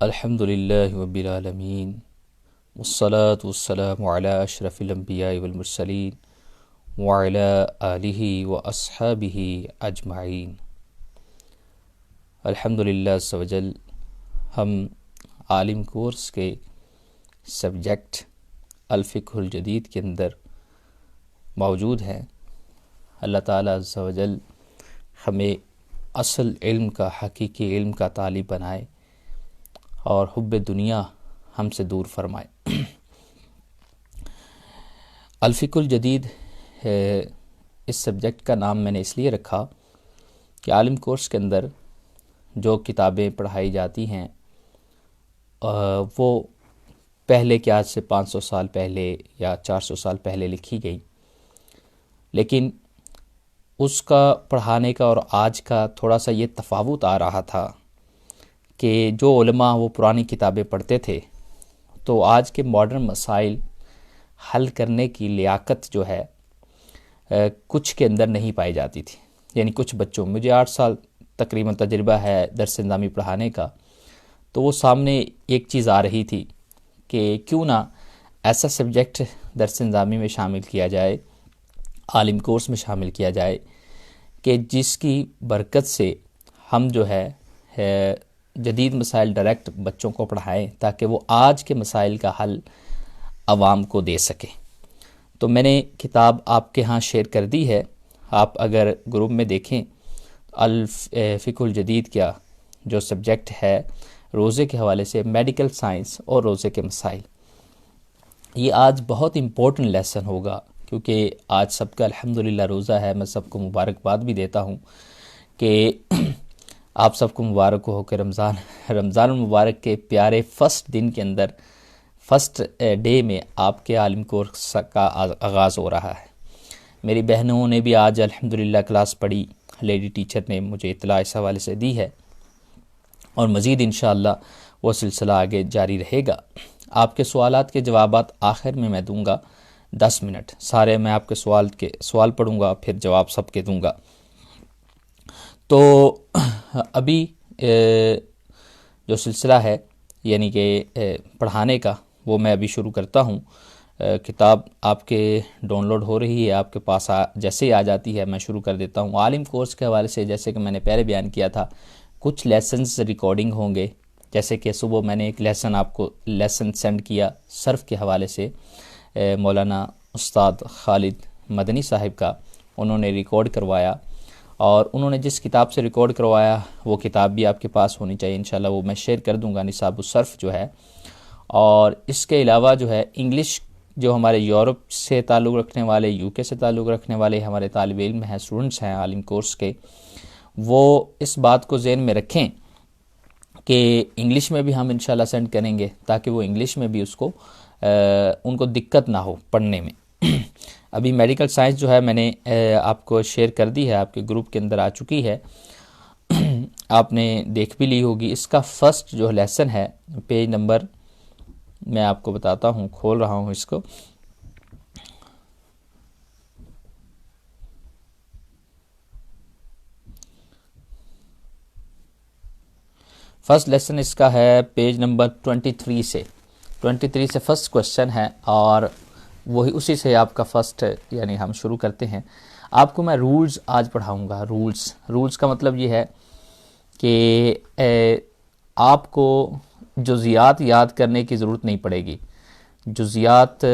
الحمد للہ رب العالمین والصلاة والسلام علی اشرف الانبیاء والمرسلین وعلی آلہ واصحابہ اجمعین۔ الحمد للہ عز و جل ہم عالم کورس کے سبجیکٹ الفقہ الجدید کے اندر موجود ہیں۔ اللہ تعالیٰ عز و جل ہمیں اصل علم کا، حقیقی علم کا طالب بنائے اور حب دنیا ہم سے دور فرمائے۔ الفقہ الجدید اس سبجیکٹ کا نام میں نے اس لیے رکھا کہ عالم کورس کے اندر جو کتابیں پڑھائی جاتی ہیں وہ پہلے کے آج سے 500 سال پہلے یا 400 سال پہلے لکھی گئی، لیکن اس کا پڑھانے کا اور آج کا تھوڑا سا یہ تفاوت آ رہا تھا کہ جو علماء وہ پرانی کتابیں پڑھتے تھے تو آج کے ماڈرن مسائل حل کرنے کی لیاقت جو ہے کچھ کے اندر نہیں پائی جاتی تھی۔ یعنی کچھ بچوں، مجھے 8 سال تقریباً تجربہ ہے درس نظامی پڑھانے کا، تو وہ سامنے ایک چیز آ رہی تھی کہ کیوں نہ ایسا سبجیکٹ درس نظامی میں شامل کیا جائے، عالم کورس میں شامل کیا جائے کہ جس کی برکت سے ہم جو ہے جدید مسائل ڈائریکٹ بچوں کو پڑھائیں تاکہ وہ آج کے مسائل کا حل عوام کو دے سکیں۔ تو میں نے کتاب آپ کے ہاں شیئر کر دی ہے، آپ اگر گروپ میں دیکھیں الفقہ الجدید کا جو سبجیکٹ ہے روزے کے حوالے سے، میڈیکل سائنس اور روزے کے مسائل، یہ آج بہت امپورٹنٹ لیسن ہوگا کیونکہ آج سب کا الحمدللہ روزہ ہے۔ میں سب کو مبارکباد بھی دیتا ہوں کہ آپ سب کو مبارک ہو کہ رمضان المبارک کے پیارے فرسٹ دن کے اندر، فرسٹ ڈے میں آپ کے عالم کورس کا آغاز ہو رہا ہے۔ میری بہنوں نے بھی آج الحمدللہ کلاس پڑھی، لیڈی ٹیچر نے مجھے اطلاع اس حوالے سے دی ہے، اور مزید انشاءاللہ وہ سلسلہ آگے جاری رہے گا۔ آپ کے سوالات کے جوابات آخر میں دوں گا 10 منٹ، سارے میں آپ کے سوال پڑھوں گا پھر جواب سب کے دوں گا۔ تو ابھی جو سلسلہ ہے یعنی کہ پڑھانے کا، وہ میں ابھی شروع کرتا ہوں۔ کتاب آپ کے ڈاؤن لوڈ ہو رہی ہے، آپ کے پاس جیسے ہی آ جاتی ہے میں شروع کر دیتا ہوں۔ عالم کورس کے حوالے سے جیسے کہ میں نے پہلے بیان کیا تھا، کچھ لیسنز ریکارڈنگ ہوں گے، جیسے کہ صبح میں نے ایک لیسن آپ کو سینڈ کیا صرف کے حوالے سے، مولانا استاد خالد مدنی صاحب کا، انہوں نے ریکارڈ کروایا، اور انہوں نے جس کتاب سے ریکارڈ کروایا وہ کتاب بھی آپ کے پاس ہونی چاہیے انشاءاللہ، وہ میں شیئر کر دوں گا، نصاب الصرف جو ہے۔ اور اس کے علاوہ جو ہے انگلش، جو ہمارے یورپ سے تعلق رکھنے والے، یو کے سے تعلق رکھنے والے ہمارے طالب علم ہیں، اسٹوڈنٹس ہیں عالم کورس کے، وہ اس بات کو ذہن میں رکھیں کہ انگلش میں بھی ہم انشاءاللہ سینڈ کریں گے تاکہ وہ انگلش میں بھی اس کو ان کو دقت نہ ہو پڑھنے میں۔ ابھی میڈیکل سائنس جو ہے میں نے آپ کو شیئر کر دی ہے، آپ کے گروپ کے اندر آ چکی ہے، آپ نے دیکھ بھی لی ہوگی۔ اس کا فرسٹ جو لیسن ہے، پیج نمبر میں آپ کو بتاتا ہوں، کھول رہا ہوں اس کو۔ فرسٹ لیسن اس کا ہے پیج نمبر 23 سے فرسٹ کوشچن ہے، اور وہی اسی سے آپ کا فرسٹ، یعنی ہم شروع کرتے ہیں۔ آپ کو میں رولز آج پڑھاؤں گا۔ رولز کا مطلب یہ ہے کہ آپ کو جزیات یاد کرنے کی ضرورت نہیں پڑے گی۔ جزیات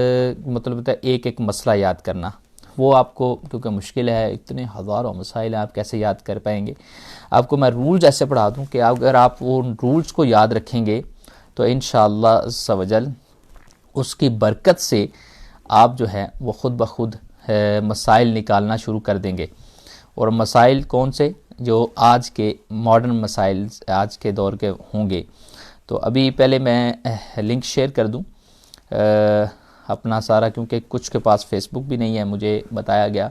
مطلب ہوتا ہے ایک ایک مسئلہ یاد کرنا، وہ آپ کو کیونکہ مشکل ہے، اتنے ہزاروں مسائل ہیں، آپ کیسے یاد کر پائیں گے۔ آپ کو میں رولز ایسے پڑھا دوں کہ اگر آپ ان رولز کو یاد رکھیں گے تو انشاءاللہ عز و جل اس کی برکت سے آپ جو ہے وہ خود بخود مسائل نکالنا شروع کر دیں گے۔ اور مسائل کون سے؟ جو آج کے ماڈرن مسائل آج کے دور کے ہوں گے۔ تو ابھی پہلے میں لنک شیئر کر دوں اپنا سارا، کیونکہ کچھ کے پاس فیس بک بھی نہیں ہے مجھے بتایا گیا،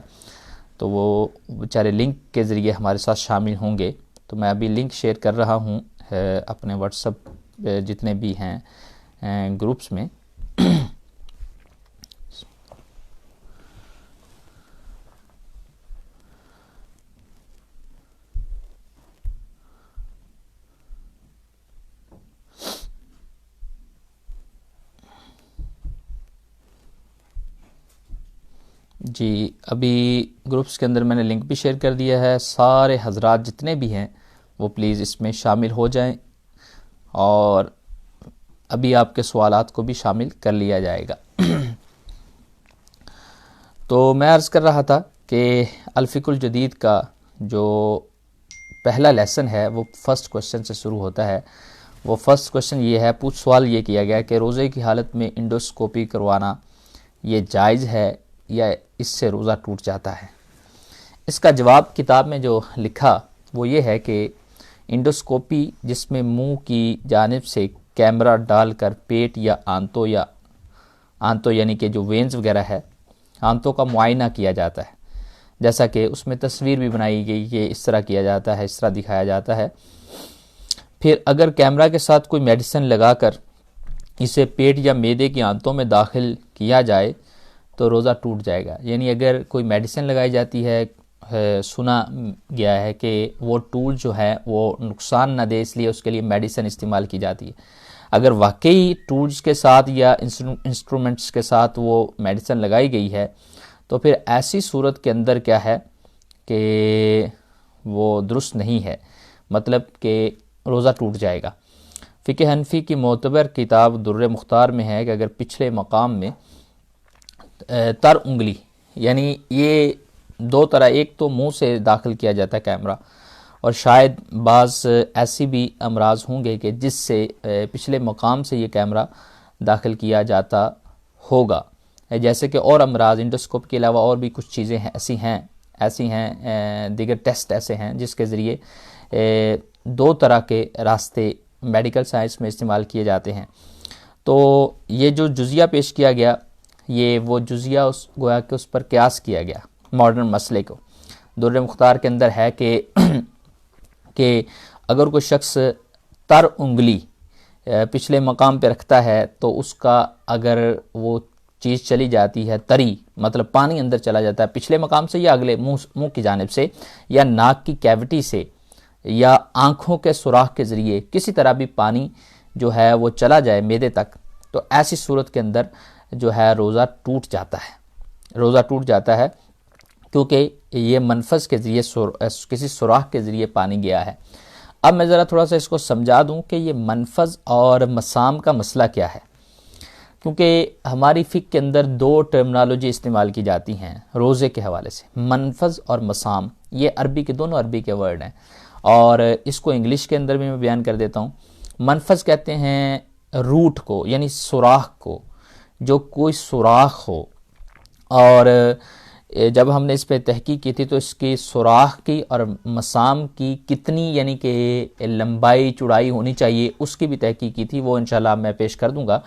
تو وہ بیچارے لنک کے ذریعے ہمارے ساتھ شامل ہوں گے۔ تو میں ابھی لنک شیئر کر رہا ہوں اپنے واٹس ایپ جتنے بھی ہیں گروپس میں۔ جی ابھی گروپس کے اندر میں نے لنک بھی شیئر کر دیا ہے، سارے حضرات جتنے بھی ہیں وہ پلیز اس میں شامل ہو جائیں، اور ابھی آپ کے سوالات کو بھی شامل کر لیا جائے گا۔ تو میں عرض کر رہا تھا کہ الفقہ الجدید کا جو پہلا لیسن ہے وہ فرسٹ کوشچن سے شروع ہوتا ہے۔ وہ فرسٹ کوشچن یہ ہے، سوال یہ کیا گیا کہ روزے کی حالت میں انڈوسکوپی کروانا یہ جائز ہے یا اس سے روزہ ٹوٹ جاتا ہے؟ اس کا جواب کتاب میں جو لکھا وہ یہ ہے کہ انڈوسکوپی، جس میں منہ کی جانب سے کیمرہ ڈال کر پیٹ یا آنتوں یعنی کہ جو وینز وغیرہ ہے، آنتوں کا معائنہ کیا جاتا ہے، جیسا کہ اس میں تصویر بھی بنائی گئی کہ اس طرح کیا جاتا ہے، اس طرح دکھایا جاتا ہے۔ پھر اگر کیمرہ کے ساتھ کوئی میڈیسن لگا کر اسے پیٹ یا معدے کی آنتوں میں داخل کیا جائے تو روزہ ٹوٹ جائے گا۔ یعنی اگر کوئی میڈیسن لگائی جاتی ہے، سنا گیا ہے کہ وہ ٹول جو ہے وہ نقصان نہ دے، اس لیے اس کے لیے میڈیسن استعمال کی جاتی ہے۔ اگر واقعی ٹولز کے ساتھ یا انسٹرومنٹس کے ساتھ وہ میڈیسن لگائی گئی ہے تو پھر ایسی صورت کے اندر کیا ہے کہ وہ درست نہیں ہے، مطلب کہ روزہ ٹوٹ جائے گا۔ فقہ حنفی کی معتبر کتاب در مختار میں ہے کہ اگر پچھلے مقام میں تر انگلی، یعنی یہ دو طرح، ایک تو منہ سے داخل کیا جاتا ہے کیمرہ، اور شاید بعض ایسی بھی امراض ہوں گے کہ جس سے پچھلے مقام سے یہ کیمرہ داخل کیا جاتا ہوگا، جیسے کہ اور امراض انڈوسکوپ کے علاوہ اور بھی کچھ چیزیں ایسی ہیں دیگر ٹیسٹ ایسے ہیں جس کے ذریعے دو طرح کے راستے میڈیکل سائنس میں استعمال کیے جاتے ہیں۔ تو یہ جو جزیہ پیش کیا گیا، یہ وہ جزیہ گویا کہ اس پر قیاس کیا گیا ماڈرن مسئلے کو۔ در مختار کے اندر ہے کہ اگر کوئی شخص تر انگلی پچھلے مقام پہ رکھتا ہے تو اس کا اگر وہ چیز چلی جاتی ہے تری، مطلب پانی اندر چلا جاتا ہے پچھلے مقام سے یا اگلے منہ کی جانب سے یا ناک کی کیوٹی سے یا آنکھوں کے سوراخ کے ذریعے کسی طرح بھی پانی جو ہے وہ چلا جائے معدے تک، تو ایسی صورت کے اندر جو ہے روزہ ٹوٹ جاتا ہے کیونکہ یہ منفذ کے ذریعے کسی سوراخ کے ذریعے پانی گیا ہے۔ اب میں ذرا تھوڑا سا اس کو سمجھا دوں کہ یہ منفذ اور مسام کا مسئلہ کیا ہے، کیونکہ ہماری فقہ کے اندر دو ٹرمنالوجی استعمال کی جاتی ہیں روزے کے حوالے سے، منفذ اور مسام۔ یہ دونوں عربی کے ورڈ ہیں، اور اس کو انگلش کے اندر بھی میں بیان کر دیتا ہوں۔ منفذ کہتے ہیں روٹ کو، یعنی سوراخ کو، جو کوئی سوراخ ہو، اور جب ہم نے اس پہ تحقیق کی تھی تو اس کی سوراخ کی اور مسام کی کتنی یعنی کہ لمبائی چوڑائی ہونی چاہیے اس کی بھی تحقیق کی تھی، وہ انشاءاللہ میں پیش کر دوں گا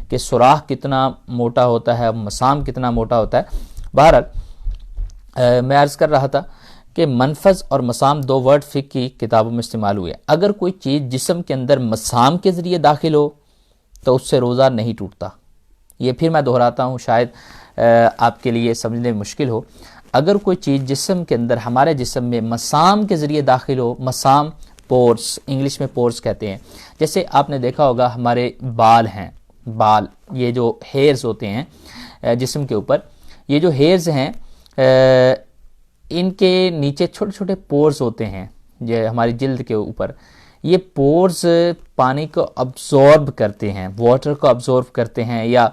کہ سوراخ کتنا موٹا ہوتا ہے، مسام کتنا موٹا ہوتا ہے۔ بہرحال میں عرض کر رہا تھا کہ منفذ اور مسام دو ورڈ فقہ کی کتابوں میں استعمال ہوئے۔ اگر کوئی چیز جسم کے اندر مسام کے ذریعے داخل ہو تو اس سے روزہ نہیں ٹوٹتا۔ یہ پھر میں دہراتا ہوں، شاید آپ کے لیے سمجھنے میں مشکل ہو۔ اگر کوئی چیز جسم کے اندر، ہمارے جسم میں مسام کے ذریعے داخل ہو، مسام پورس، انگلش میں پورس کہتے ہیں، جیسے آپ نے دیکھا ہوگا ہمارے بال ہیں، یہ جو ہیئرز ہوتے ہیں جسم کے اوپر، یہ جو ہیئرز ہیں ان کے نیچے چھوٹے چھوٹے پورز ہوتے ہیں جو ہماری جلد کے اوپر، یہ پورز پانی کو ابزورب کرتے ہیں، واٹر کو ابزورب کرتے ہیں، یا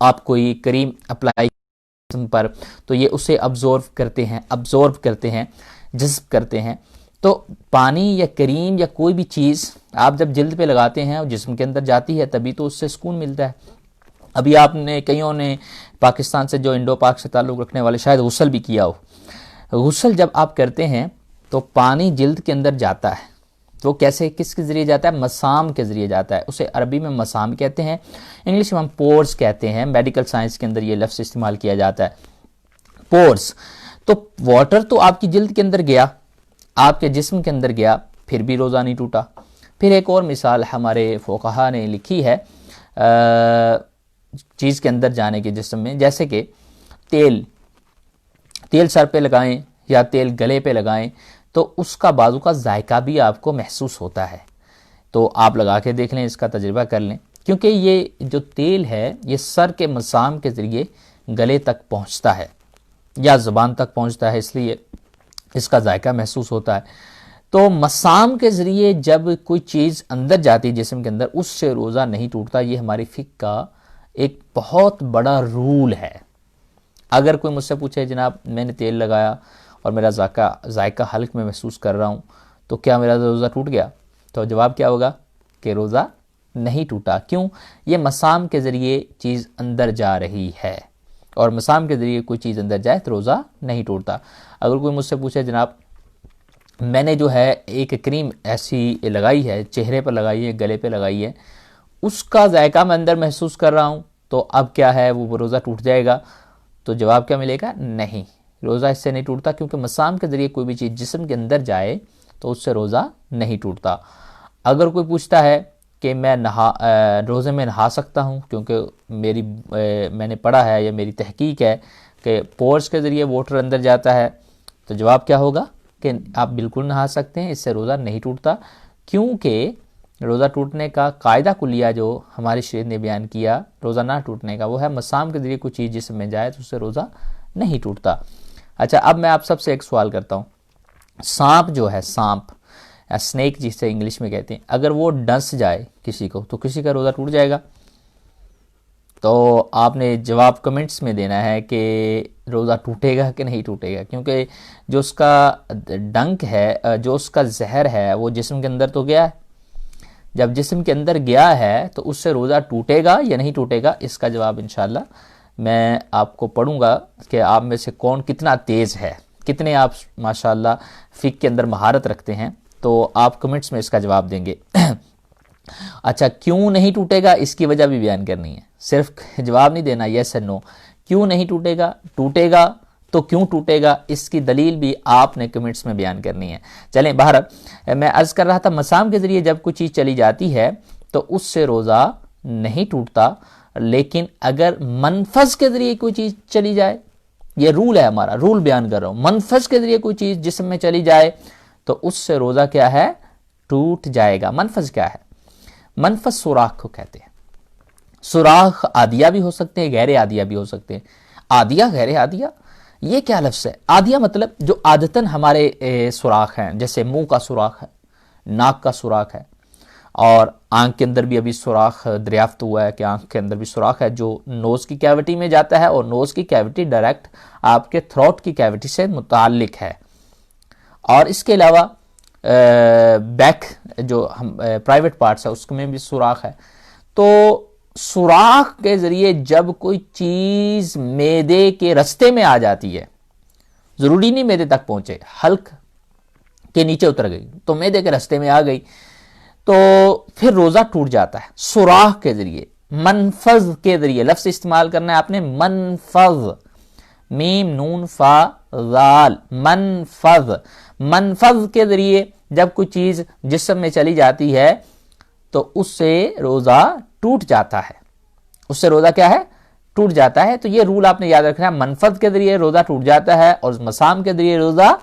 آپ کوئی کریم اپلائی جسم پر تو یہ اسے ابزورب کرتے ہیں، جذب کرتے ہیں۔ تو پانی یا کریم یا کوئی بھی چیز آپ جب جلد پہ لگاتے ہیں اور جسم کے اندر جاتی ہے تبھی تو اس سے سکون ملتا ہے۔ ابھی آپ نے کئیوں نے پاکستان سے جو انڈو پاک سے تعلق رکھنے والے شاید غسل بھی کیا ہو۔ غسل جب آپ کرتے ہیں تو پانی جلد کے اندر جاتا ہے، تو کس کے ذریعے جاتا ہے؟ مسام کے ذریعے جاتا ہے۔ اسے عربی میں مسام کہتے ہیں، انگلش میں ہم پورز کہتے ہیں، میڈیکل سائنس کے اندر یہ لفظ استعمال کیا جاتا ہے، پورز۔ تو واٹر تو آپ کی جلد کے اندر گیا، آپ کے جسم کے اندر گیا، پھر بھی روزہ نہیں ٹوٹا۔ پھر ایک اور مثال ہمارے فقہا نے لکھی ہے چیز کے اندر جانے کے جسم میں، جیسے کہ تیل سر پہ لگائیں یا تیل گلے پہ لگائیں تو اس کا بعضوں کا ذائقہ بھی آپ کو محسوس ہوتا ہے، تو آپ لگا کے دیکھ لیں، اس کا تجربہ کر لیں، کیونکہ یہ جو تیل ہے یہ سر کے مسام کے ذریعے گلے تک پہنچتا ہے، یا زبان تک پہنچتا ہے، اس لیے اس کا ذائقہ محسوس ہوتا ہے۔ تو مسام کے ذریعے جب کوئی چیز اندر جاتی ہے جسم کے اندر، اس سے روزہ نہیں ٹوٹتا۔ یہ ہماری فقہ کا ایک بہت بڑا رول ہے۔ اگر کوئی مجھ سے پوچھے جناب میں نے تیل لگایا اور میرا ذائقہ حلق میں محسوس کر رہا ہوں تو کیا میرا روزہ ٹوٹ گیا؟ تو جواب کیا ہوگا کہ روزہ نہیں ٹوٹا۔ کیوں؟ یہ مسام کے ذریعے چیز اندر جا رہی ہے، اور مسام کے ذریعے کوئی چیز اندر جائے تو روزہ نہیں ٹوٹتا۔ اگر کوئی مجھ سے پوچھے جناب میں نے جو ہے ایک کریم ایسی لگائی ہے، چہرے پر لگائی ہے، گلے پہ لگائی ہے، اس کا ذائقہ میں اندر محسوس کر رہا ہوں تو اب کیا ہے وہ روزہ ٹوٹ جائے گا؟ تو جواب کیا ملے گا؟ نہیں، روزہ اس سے نہیں ٹوٹتا، کیونکہ مسام کے ذریعے کوئی بھی چیز جسم کے اندر جائے تو اس سے روزہ نہیں ٹوٹتا۔ اگر کوئی پوچھتا ہے کہ میں روزے میں نہا سکتا ہوں، کیونکہ میں نے پڑھا ہے یا میری تحقیق ہے کہ پورس کے ذریعے واٹر اندر جاتا ہے، تو جواب کیا ہوگا کہ آپ بالکل نہا سکتے ہیں، اس سے روزہ نہیں ٹوٹتا، کیونکہ روزہ ٹوٹنے کا قاعدہ کلیہ جو ہماری شریعت نے بیان کیا روزہ نہ ٹوٹنے کا، وہ ہے مسام کے ذریعے کوئی چیز جسم میں جائے تو اس سے روزہ نہیں ٹوٹتا۔ اچھا، اب میں آپ سب سے ایک سوال کرتا ہوں، سانپ جو ہے، سانپ اسنیک جسے انگلش میں کہتے ہیں، اگر وہ ڈس جائے کسی کو تو کسی کا روزہ ٹوٹ جائے گا؟ تو آپ نے جواب کمنٹس میں دینا ہے کہ روزہ ٹوٹے گا کہ نہیں ٹوٹے گا، کیونکہ جو اس کا ڈنک ہے، جو اس کا زہر ہے وہ جسم کے اندر تو گیا ہے۔ جب جسم کے اندر گیا ہے تو اس سے روزہ ٹوٹے گا یا نہیں ٹوٹے گا؟ اس کا جواب انشاءاللہ میں آپ کو پڑھوں گا کہ آپ میں سے کون کتنا تیز ہے، کتنے آپ ماشاءاللہ فقہ کے اندر مہارت رکھتے ہیں، تو آپ کمنٹس میں اس کا جواب دیں گے۔ اچھا، کیوں نہیں ٹوٹے گا اس کی وجہ بھی بیان کرنی ہے، صرف جواب نہیں دینا یس اور نو۔ کیوں نہیں ٹوٹے گا؟ ٹوٹے گا تو کیوں ٹوٹے گا اس کی دلیل بھی آپ نے کمنٹس میں بیان کرنی ہے۔ چلیں، باہر میں عرض کر رہا تھا مسام کے ذریعے جب کوئی چیز چلی جاتی ہے تو اس سے روزہ نہیں ٹوٹتا، لیکن اگر منفذ کے ذریعے کوئی چیز چلی جائے، یہ رول ہے ہمارا، رول بیان کر رہا ہوں، منفذ کے ذریعے کوئی چیز جسم میں چلی جائے تو اس سے روزہ کیا ہے؟ ٹوٹ جائے گا۔ منفذ کیا ہے؟ منفذ سوراخ کو کہتے ہیں۔ سوراخ عادیہ بھی ہو سکتے ہیں، غیر عادیہ بھی ہو سکتے ہیں۔ عادیہ، غیر عادیہ، یہ کیا لفظ ہے؟ عادیہ مطلب جو عادتاً ہمارے سوراخ ہیں، جیسے منہ کا سوراخ ہے، ناک کا سوراخ ہے، اور آنکھ کے اندر بھی ابھی سوراخ دریافت ہوا ہے کہ آنکھ کے اندر بھی سوراخ ہے جو نوز کی کیوٹی میں جاتا ہے، اور نوز کی کیوٹی ڈائریکٹ آپ کے تھروٹ کی کیوٹی سے متعلق ہے۔ اور اس کے علاوہ بیک جو پرائیویٹ پارٹس ہے اس میں بھی سوراخ ہے۔ تو سوراخ کے ذریعے جب کوئی چیز معدے کے رستے میں آ جاتی ہے، ضروری نہیں معدے تک پہنچے، حلق کے نیچے اتر گئی تو معدے کے رستے میں آ گئی تو پھر روزہ ٹوٹ جاتا ہے۔ سوراخ کے ذریعے، منفذ کے ذریعے لفظ استعمال کرنا ہے آپ نے، منفذ، میم نون فا ذال، منفذ، منفذ کے ذریعے جب کوئی چیز جسم میں چلی جاتی ہے تو اس سے روزہ ٹوٹ جاتا ہے، اس سے روزہ کیا ہے؟ ٹوٹ جاتا ہے۔ تو یہ رول آپ نے یاد رکھنا ہے، منفذ کے ذریعے روزہ ٹوٹ جاتا ہے اور مسام کے ذریعے روزہ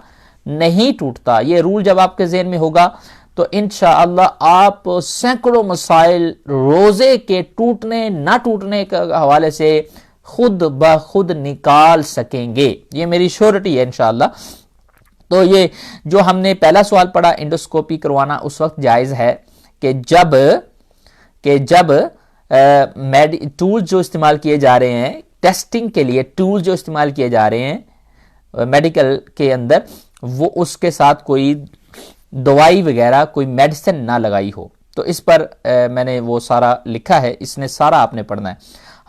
نہیں ٹوٹتا۔ یہ رول جب آپ کے ذہن میں ہوگا تو انشاءاللہ آپ سینکڑوں مسائل روزے کے ٹوٹنے نہ ٹوٹنے کے حوالے سے خود بخود نکال سکیں گے، یہ میری شیورٹی ہے انشاءاللہ۔ تو یہ جو ہم نے پہلا سوال پڑھا انڈوسکوپی کروانا اس وقت جائز ہے کہ جب ٹولز جو استعمال کیے جا رہے ہیں ٹیسٹنگ کے لیے، ٹولز جو استعمال کیے جا رہے ہیں میڈیکل کے اندر، وہ اس کے ساتھ کوئی دوائی وغیرہ کوئی میڈیسن نہ لگائی ہو، تو اس پر میں نے وہ سارا لکھا ہے، اس نے سارا آپ نے پڑھنا ہے۔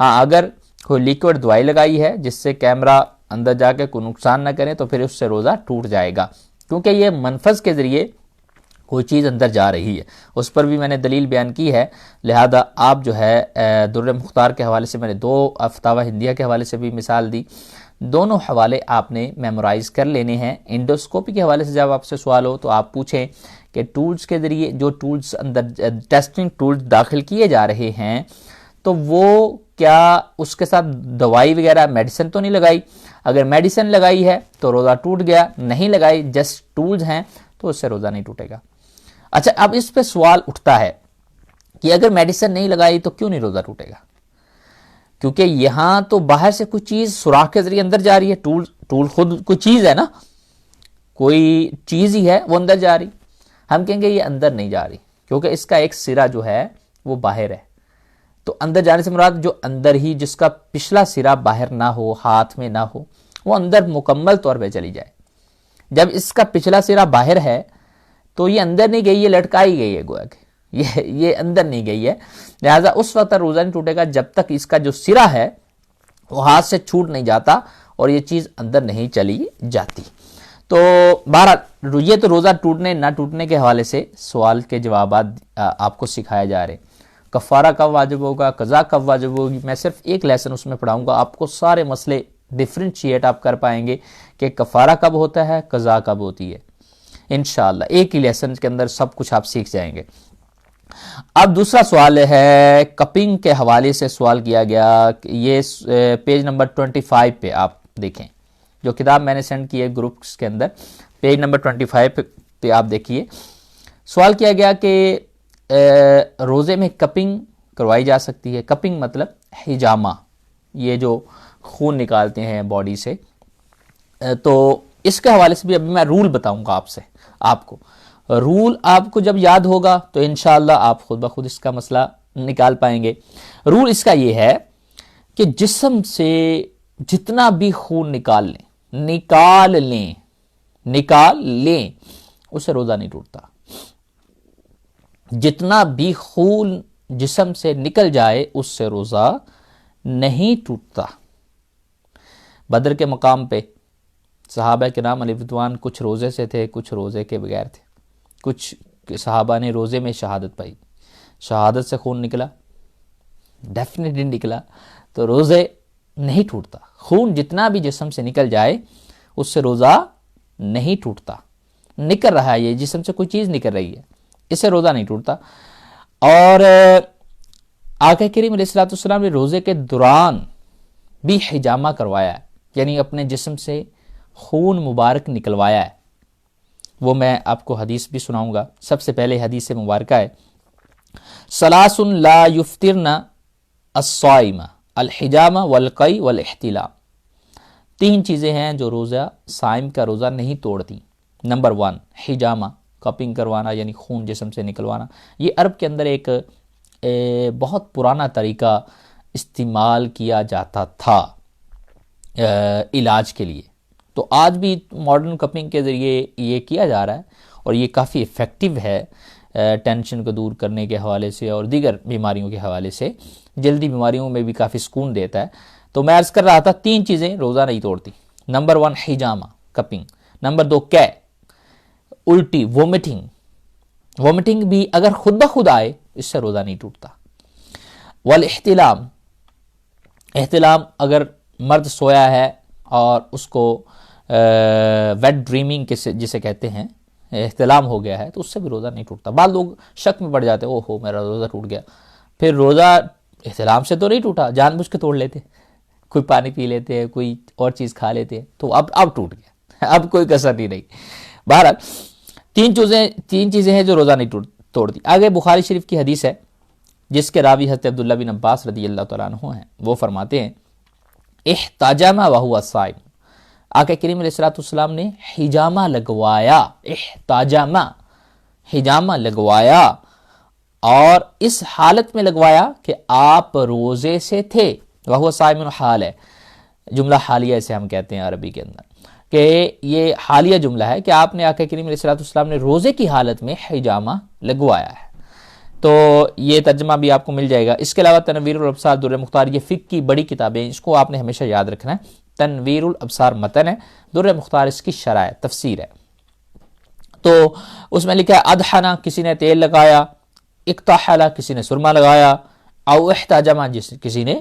ہاں، اگر کوئی لیکوڈ دوائی لگائی ہے جس سے کیمرہ اندر جا کے کوئی نقصان نہ کرے تو پھر اس سے روزہ ٹوٹ جائے گا، کیونکہ یہ منفذ کے ذریعے کوئی چیز اندر جا رہی ہے، اس پر بھی میں نے دلیل بیان کی ہے۔ لہذا آپ جو ہے در مختار کے حوالے سے میں نے 2 فتاوی ہندیہ کے حوالے سے بھی مثال دی، دونوں حوالے آپ نے میمورائز کر لینے ہیں۔ انڈوسکوپی کے حوالے سے جب آپ سے سوال ہو تو آپ پوچھیں کہ ٹولز کے ذریعے جو ٹولز اندر ٹیسٹنگ ٹولز داخل کیے جا رہے ہیں تو وہ کیا اس کے ساتھ دوائی وغیرہ میڈیسن تو نہیں لگائی؟ اگر میڈیسن لگائی ہے تو روزہ ٹوٹ گیا، نہیں لگائی جسٹ ٹولز ہیں تو اس سے روزہ نہیں ٹوٹے گا۔ اچھا، اب اس پہ سوال اٹھتا ہے کہ اگر میڈیسن نہیں لگائی تو کیوں نہیں روزہ ٹوٹے گا؟ کیونکہ یہاں تو باہر سے کوئی چیز سوراخ کے ذریعے اندر جا رہی ہے، ٹول خود کوئی چیز ہے نا، کوئی چیز ہی ہے وہ اندر جا رہی. ہم کہیں گے یہ اندر نہیں جا رہی کیونکہ اس کا ایک سرا جو ہے وہ باہر ہے. تو اندر جانے سے مراد جو اندر ہی جس کا پچھلا سرا باہر نہ ہو، ہاتھ میں نہ ہو، وہ اندر مکمل طور پہ چلی جائے. جب اس کا پچھلا سرا باہر ہے تو یہ اندر نہیں گئی، یہ لٹکائی گئی ہے، گویا کہ یہ اندر نہیں گئی ہے. لہٰذا اس وقت روزہ نہیں ٹوٹے گا جب تک اس کا جو سرا ہے وہ ہاتھ سے چھوٹ نہیں جاتا اور یہ چیز اندر نہیں چلی جاتی. تو بہرحال یہ تو روزہ ٹوٹنے نہ ٹوٹنے کے حوالے سے سوال کے جوابات آپ کو سکھائے جا رہے ہیں. کفارہ کب واجب ہوگا، قضا کب واجب ہوگی، میں صرف ایک لیسن اس میں پڑھاؤں گا، آپ کو سارے مسئلے ڈیفرینشیٹ آپ کر پائیں گے کہ کفارہ کب ہوتا ہے، قضا کب ہوتی ہے. انشاءاللہ ایک ہی لیسن کے اندر سب کچھ آپ سیکھ جائیں گے. اب دوسرا سوال ہے کپنگ کے حوالے سے سوال کیا گیا. یہ پیج نمبر 25 پہ آپ دیکھیں، جو کتاب میں نے سینڈ کی ہے گروپس کے اندر، پیج نمبر 25 پہ آپ دیکھیے. سوال کیا گیا کہ روزے میں کپنگ کروائی جا سکتی ہے. کپنگ مطلب حجامہ، یہ جو خون نکالتے ہیں باڈی سے. تو اس کے حوالے سے بھی ابھی میں رول بتاؤں گا آپ کو. رول آپ کو جب یاد ہوگا تو انشاءاللہ آپ خود بخود اس کا مسئلہ نکال پائیں گے. رول اس کا یہ ہے کہ جسم سے جتنا بھی خون نکال لیں اسے روزہ نہیں ٹوٹتا. جتنا بھی خون جسم سے نکل جائے اس سے روزہ نہیں ٹوٹتا. بدر کے مقام پہ صحابہ کرام علیہ رضوان کچھ روزے سے تھے، کچھ روزے کے بغیر تھے. کچھ صحابہ نے روزے میں شہادت پائی، شہادت سے خون نکلا، ڈیفینیٹلی نکلا، تو روزے نہیں ٹوٹتا. خون جتنا بھی جسم سے نکل جائے اس سے روزہ نہیں ٹوٹتا. نکل رہا ہے، یہ جسم سے کوئی چیز نکل رہی ہے، اس سے روزہ نہیں ٹوٹتا. اور آقا کریم علیہ الصلوۃ والسلام نے روزے کے دوران بھی حجامہ کروایا ہے، یعنی اپنے جسم سے خون مبارک نکلوایا ہے. وہ میں آپ کو حدیث بھی سناؤں گا. سب سے پہلے حدیث مبارکہ ہے، ثلاث لا یفطرن الصائم الحجامہ والقی والاحتلام. 3 چیزیں ہیں جو روزہ صائم کا روزہ نہیں توڑتی. نمبر 1 حجامہ، کپنگ کروانا یعنی خون جسم سے نکلوانا. یہ عرب کے اندر ایک بہت پرانا طریقہ استعمال کیا جاتا تھا علاج کے لیے. تو آج بھی ماڈرن کپنگ کے ذریعے یہ کیا جا رہا ہے اور یہ کافی افیکٹو ہے ٹینشن کو دور کرنے کے حوالے سے اور دیگر بیماریوں کے حوالے سے. جلدی بیماریوں میں بھی کافی سکون دیتا ہے. تو میں عرض کر رہا تھا 3 چیزیں روزہ نہیں توڑتی. نمبر 1 حجامہ کپنگ، نمبر 2 الٹی وومٹنگ بھی اگر خود بخود آئے اس سے روزہ نہیں ٹوٹتا. والاحتلام، احتلام اگر مرد سویا ہے اور اس کو ویٹ ڈریمنگ جسے کہتے ہیں احتلام ہو گیا ہے تو اس سے بھی روزہ نہیں ٹوٹتا. بعض لوگ شک میں پڑ جاتے ہیں اوہو میرا روزہ ٹوٹ گیا. پھر روزہ احتلام سے تو نہیں ٹوٹا، جان بوجھ کے توڑ لیتے، کوئی پانی پی لیتے ہیں، کوئی اور چیز کھا لیتے ہیں، تو اب ٹوٹ گیا، اب کوئی کسر نہیں رہی. بہرحال 3 چیزیں ہیں جو روزہ نہیں توڑتی. آگے بخاری شریف کی حدیث ہے جس کے راوی حضرت عبداللہ بن عباس رضی اللہ تعالیٰ عنہ ہیں. وہ فرماتے ہیں احتجم وہو صائم. آقا کریم علیہ الصلوۃ والسلام نے حجامہ لگوایا، حجامہ لگوایا اور اس حالت میں لگوایا کہ آپ روزے سے تھے. وہو صائم حال ہے، جملہ حالیہ اسے ہم کہتے ہیں عربی کے اندر، کہ یہ حالیہ جملہ ہے کہ آپ نے آقا کریم علیہ الصلوۃ والسلام نے روزے کی حالت میں حجامہ لگوایا ہے. تو یہ ترجمہ بھی آپ کو مل جائے گا. اس کے علاوہ تنویر الابصار در مختار، یہ فقہ کی بڑی کتابیں ہیں، اس کو آپ نے ہمیشہ یاد رکھنا ہے. تنویر الابصار متن ہے، در مختار اس کی شرح ہے، تفسیر ہے. تو اس میں لکھا ہے ادحنا، کسی نے تیل لگایا، اکتحلا کسی نے سرما لگایا، او احتجامہ کسی نے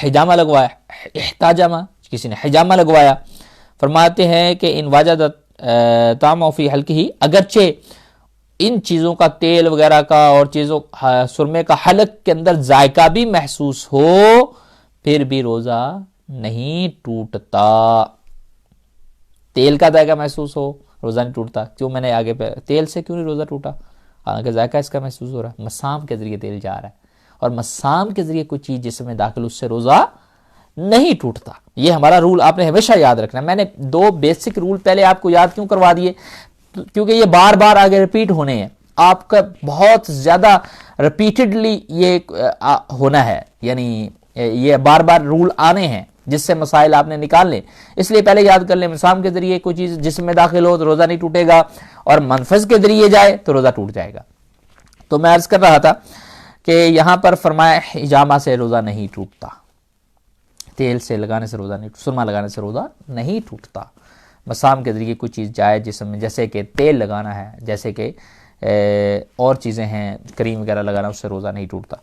حجامہ لگوایا، احتجامہ کسی نے حجامہ لگوایا. فرماتے ہیں کہ ان واجدت طعم فی حلقہ، اگرچہ ان چیزوں کا تیل وغیرہ کا اور چیزوں سرمے کا حلق کے اندر ذائقہ بھی محسوس ہو پھر بھی روزہ نہیں ٹوٹتا. تیل کا ذائقہ محسوس ہو روزہ نہیں ٹوٹتا. کیوں میں نے آگے پہ تیل سے کیوں نہیں روزہ ٹوٹا؟ حالانکہ ذائقہ اس کا محسوس ہو رہا ہے، مسام کے ذریعے تیل جا رہا ہے اور مسام کے ذریعے کوئی چیز جسم میں داخل اس سے روزہ نہیں ٹوٹتا. یہ ہمارا رول آپ نے ہمیشہ یاد رکھنا. میں نے 2 بیسک رول پہلے آپ کو یاد کیوں کروا دیے؟ کیونکہ یہ بار بار آگے ریپیٹ ہونے ہیں. آپ کا بہت زیادہ ریپیٹڈلی یہ ہونا ہے، یعنی یہ بار بار رول آنے ہیں جس سے مسائل آپ نے نکال لیں. اس لیے پہلے یاد کر لیں، مسام کے ذریعے کوئی چیز جسم میں داخل ہو تو روزہ نہیں ٹوٹے گا، اور منفذ کے ذریعے جائے تو روزہ ٹوٹ جائے گا. تو میں عرض کر رہا تھا کہ یہاں پر فرمایا حجامہ سے روزہ نہیں ٹوٹتا، تیل سے لگانے سے روزہ نہیں، سرما لگانے سے روزہ نہیں ٹوٹتا. مسام کے ذریعے کوئی چیز جائے جسم میں، جیسے کہ تیل لگانا ہے، جیسے کہ اور چیزیں ہیں، کریم وغیرہ لگانا، اس سے روزہ نہیں ٹوٹتا.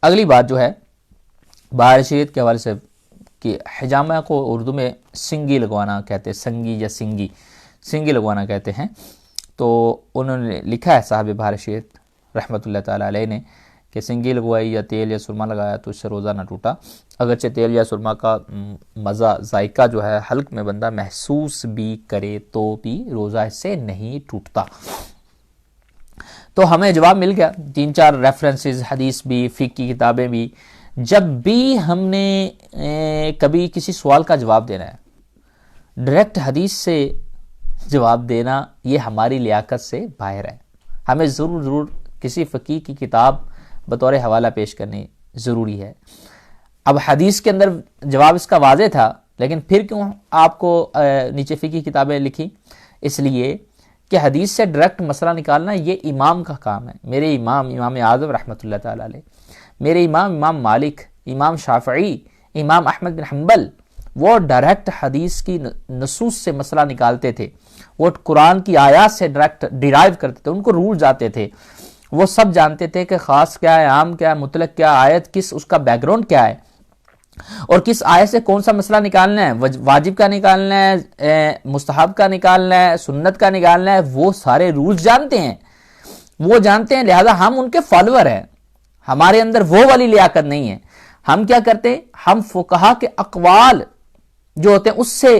اگلی بات جو ہے بہار شریعت کے حوالے سے کہ حجامہ کو اردو میں سنگی لگوانا کہتے ہیں، سنگی یا سنگی لگوانا کہتے ہیں. تو انہوں نے لکھا ہے صاحب بہار شریعت رحمۃ اللہ تعالیٰ علیہ نے کہ سنگی لگوائی یا تیل یا سرما لگایا تو اس سے روزہ نہ ٹوٹا. اگرچہ تیل یا سرما کا مزہ، ذائقہ جو ہے حلق میں بندہ محسوس بھی کرے تو بھی روزہ اس سے نہیں ٹوٹتا. تو ہمیں جواب مل گیا، 3-4 ریفرنسز، حدیث بھی، فقہ کی کتابیں بھی. جب بھی ہم نے کبھی کسی سوال کا جواب دینا ہے، ڈائریکٹ حدیث سے جواب دینا یہ ہماری لیاقت سے باہر ہے. ہمیں ضرور کسی فقہ کی کتاب بطور حوالہ پیش کرنی ضروری ہے. اب حدیث کے اندر جواب اس کا واضح تھا، لیکن پھر کیوں آپ کو نیچے فقہ کی کتابیں لکھی؟ اس لیے کہ حدیث سے ڈائریکٹ مسئلہ نکالنا یہ امام کا کام ہے. میرے امام اعظم رحمۃ اللہ تعالیٰ علیہ، میرے امام مالک، امام شافعی، امام احمد بن حنبل، وہ ڈائریکٹ حدیث کی نصوص سے مسئلہ نکالتے تھے. وہ قرآن کی آیات سے ڈائریکٹ ڈیرائیو کرتے تھے، ان کو رول جاتے تھے. وہ سب جانتے تھے کہ خاص کیا ہے، عام کیا ہے، مطلق کیا، آیت کس، اس کا بیک گراؤنڈ کیا ہے، اور کس آیت سے کون سا مسئلہ نکالنا ہے، واجب کا نکالنا ہے، مستحب کا نکالنا ہے، سنت کا نکالنا ہے. وہ سارے رولز جانتے ہیں، لہذا ہم ان کے فالوور ہیں. ہمارے اندر وہ والی لیاقت نہیں ہے. ہم کیا کرتے ہیں، ہم فقہا کے اقوال جو ہوتے ہیں اس سے،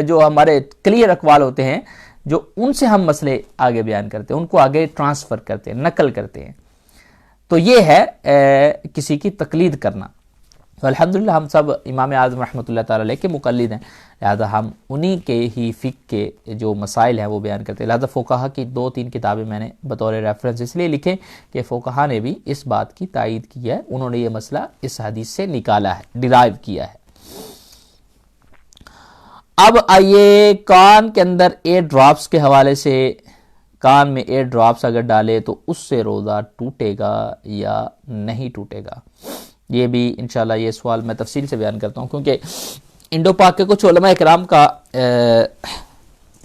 جو ہمارے کلیئر اقوال ہوتے ہیں، جو ان سے ہم مسئلے آگے بیان کرتے ہیں، ان کو آگے ٹرانسفر کرتے ہیں، نقل کرتے ہیں. تو یہ ہے کسی کی تقلید کرنا. تو الحمدللہ ہم سب امام اعظم رحمۃ اللہ تعالیٰ علیہ کے مقلد ہیں، لہذا ہم انہی کے ہی فقہ کے جو مسائل ہیں وہ بیان کرتے ہیں. لہذا فقہا کی 2-3 کتابیں میں نے بطور ریفرنس اس لیے لکھیں کہ فقہا نے بھی اس بات کی تائید کی ہے، انہوں نے یہ مسئلہ اس حدیث سے نکالا ہے، ڈیرائیو کیا ہے. اب آئیے کان کے اندر ایئر ڈراپس کے حوالے سے. کان میں ایئر ڈراپس اگر ڈالے تو اس سے روزہ ٹوٹے گا یا نہیں ٹوٹے گا؟ یہ بھی انشاءاللہ یہ سوال میں تفصیل سے بیان کرتا ہوں، کیونکہ انڈو پاک کے کچھ علماء اکرام کا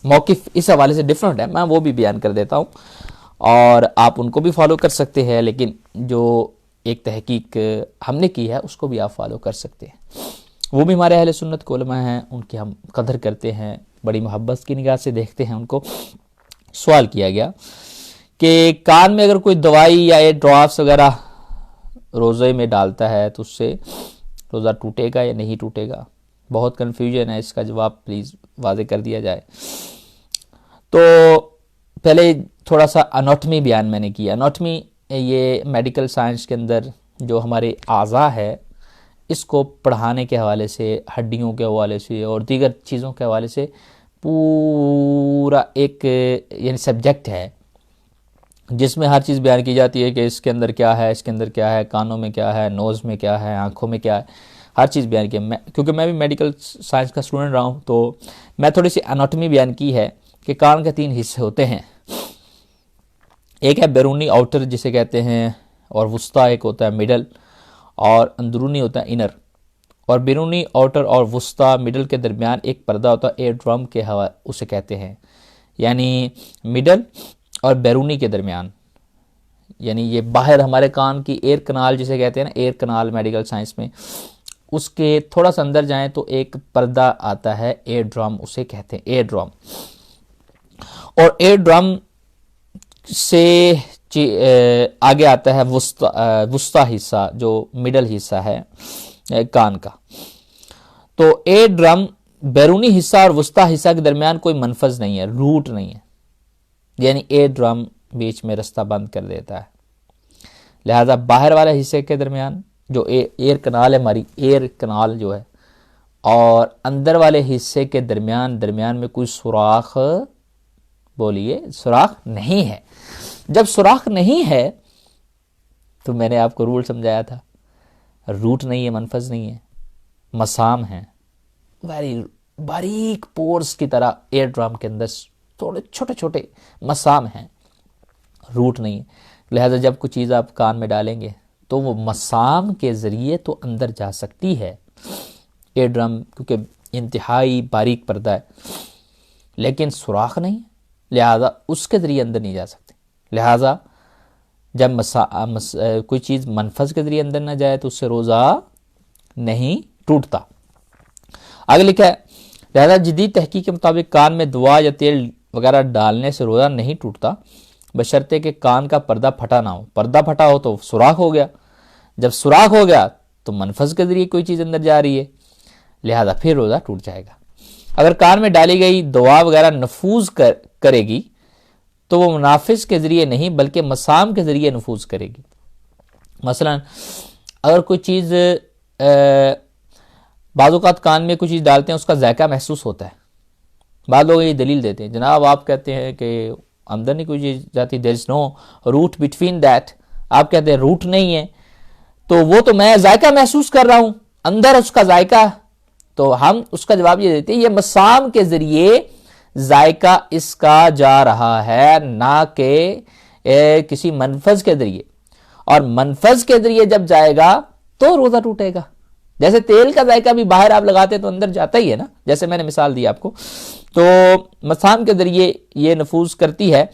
موقف اس حوالے سے ڈیفرنٹ ہے. میں وہ بھی بیان کر دیتا ہوں اور آپ ان کو بھی فالو کر سکتے ہیں، لیکن جو ایک تحقیق ہم نے کی ہے اس کو بھی آپ فالو کر سکتے ہیں. وہ بھی ہمارے اہل سنت کے علماء ہیں، ان کی ہم قدر کرتے ہیں، بڑی محبت کی نگاہ سے دیکھتے ہیں ان کو. سوال کیا گیا کہ کان میں اگر کوئی دوائی یا ایئر ڈراپس وغیرہ روزے میں ڈالتا ہے تو اس سے روزہ ٹوٹے گا یا نہیں ٹوٹے گا؟ بہت کنفیوژن ہے، اس کا جواب پلیز واضح کر دیا جائے. تو پہلے تھوڑا سا اناٹمی بیان میں نے کیا. اناٹمی یہ میڈیکل سائنس کے اندر جو ہمارے اعضاء ہے اس کو پڑھانے کے حوالے سے، ہڈیوں کے حوالے سے اور دیگر چیزوں کے حوالے سے پورا ایک یعنی سبجیکٹ ہے جس میں ہر چیز بیان کی جاتی ہے کہ اس کے اندر کیا ہے، اس کے اندر کیا ہے، کانوں میں کیا ہے، نوز میں کیا ہے، آنکھوں میں کیا ہے، ہر چیز بیان کی. کیونکہ میں بھی میڈیکل سائنس کا اسٹوڈنٹ رہا ہوں تو میں تھوڑی سی اناٹمی بیان کی ہے کہ کان کے 3 حصے ہوتے ہیں. ایک ہے بیرونی آؤٹر جسے کہتے ہیں، اور وسطی ایک ہوتا ہے مڈل، اور اندرونی ہوتا ہے انر. اور بیرونی آؤٹر اور وسطی مڈل کے درمیان ایک پردہ ہوتا ہے، ایئر ڈرم کے اسے کہتے ہیں. یعنی مڈل اور بیرونی کے درمیان، یعنی یہ باہر ہمارے کان کی ایئر کنال جسے کہتے ہیں نا، ایئر کنال میڈیکل سائنس میں، اس کے تھوڑا سا اندر جائیں تو ایک پردہ آتا ہے، ایئر ڈرم اسے کہتے ہیں، ایئر ڈرم. اور ایئر ڈرم سے آگے آتا ہے وسطی حصہ جو مڈل حصہ ہے کان کا. تو ایئر ڈرم بیرونی حصہ اور وسطی حصہ کے درمیان کوئی منفذ نہیں ہے، روٹ نہیں ہے، یعنی ایئر ڈرم بیچ میں رستہ بند کر دیتا ہے. لہذا باہر والے حصے کے درمیان جو ایئر کنال ہے، ہماری ایئر کنال جو ہے، اور اندر والے حصے کے درمیان میں کوئی سوراخ، بولیے، سوراخ نہیں ہے۔ جب سوراخ نہیں ہے تو میں نے آپ کو رول سمجھایا تھا، روٹ نہیں ہے، منفذ نہیں ہے، مسام ہے، ویری باریک پورس کی طرح ایئر ڈرم کے اندر تھوڑے چھوٹے چھوٹے مسام ہیں، روٹ نہیں ہے۔ لہذا جب کوئی چیز آپ کان میں ڈالیں گے تو وہ مسام کے ذریعے تو اندر جا سکتی ہے، ایئر ڈرم کیونکہ انتہائی باریک پردہ ہے، لیکن سوراخ نہیں ہے، لہذا اس کے ذریعے اندر نہیں جا سکتے۔ لہذا جب کوئی چیز منفذ کے ذریعے اندر نہ جائے تو اس سے روزہ نہیں ٹوٹتا۔ آگے لکھا ہے لہذا جدید تحقیق کے مطابق کان میں دوا یا تیل وغیرہ ڈالنے سے روزہ نہیں ٹوٹتا، بشرطے کہ کان کا پردہ پھٹا نہ ہو۔ پردہ پھٹا ہو تو سوراخ ہو گیا، جب سوراخ ہو گیا تو منفذ کے ذریعے کوئی چیز اندر جا رہی ہے، لہذا پھر روزہ ٹوٹ جائے گا۔ اگر کان میں ڈالی گئی دوا وغیرہ نفوذ کرے گی تو وہ منافذ کے ذریعے نہیں بلکہ مسام کے ذریعے نفوذ کرے گی۔ مثلا اگر کوئی چیز بعض اوقات کان میں کوئی چیز ڈالتے ہیں، اس کا ذائقہ محسوس ہوتا ہے، بعض لوگ یہ دلیل دیتے ہیں، جناب آپ کہتے ہیں کہ اندر نہیں کوئی چیز جاتی، there is no root between that، آپ کہتے ہیں روٹ نہیں ہے، تو وہ تو میں ذائقہ محسوس کر رہا ہوں، اندر اس کا ذائقہ، تو ہم اس کا جواب یہ دیتے ہیں یہ مسام کے ذریعے ذائقہ اس کا جا رہا ہے، نہ کہ کسی منفذ کے ذریعے، اور منفذ کے ذریعے جب جائے گا تو روزہ ٹوٹے گا۔ جیسے تیل کا ذائقہ بھی باہر آپ لگاتے تو اندر جاتا ہی ہے نا، جیسے میں نے مثال دی آپ کو، تو مسام کے ذریعے یہ نفوذ کرتی ہے۔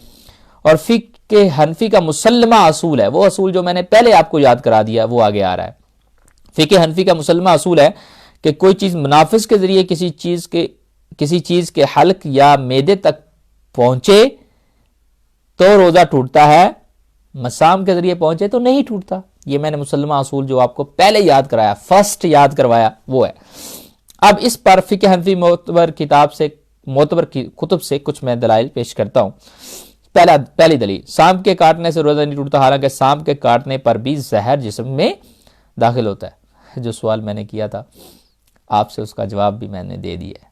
اور فقہ حنفی کا مسلمہ اصول ہے، وہ اصول جو میں نے پہلے آپ کو یاد کرا دیا وہ آگے آ رہا ہے۔ فقہ حنفی کا مسلمہ اصول ہے کہ کوئی چیز منافذ کے ذریعے کسی چیز کے حلق یا معدے تک پہنچے تو روزہ ٹوٹتا ہے، مسام کے ذریعے پہنچے تو نہیں ٹوٹتا۔ یہ میں نے مسلمہ اصول جو آپ کو پہلے یاد کرایا، فرسٹ یاد کروایا، وہ ہے۔ اب اس پر فقہ حنفی معتبر کتب سے کچھ میں دلائل پیش کرتا ہوں۔ پہلی دلیل، سانپ کے کاٹنے سے روزہ نہیں ٹوٹتا، حالانکہ سانپ کے کاٹنے پر بھی زہر جسم میں داخل ہوتا ہے۔ جو سوال میں نے کیا تھا آپ سے، اس کا جواب بھی میں نے دے دیا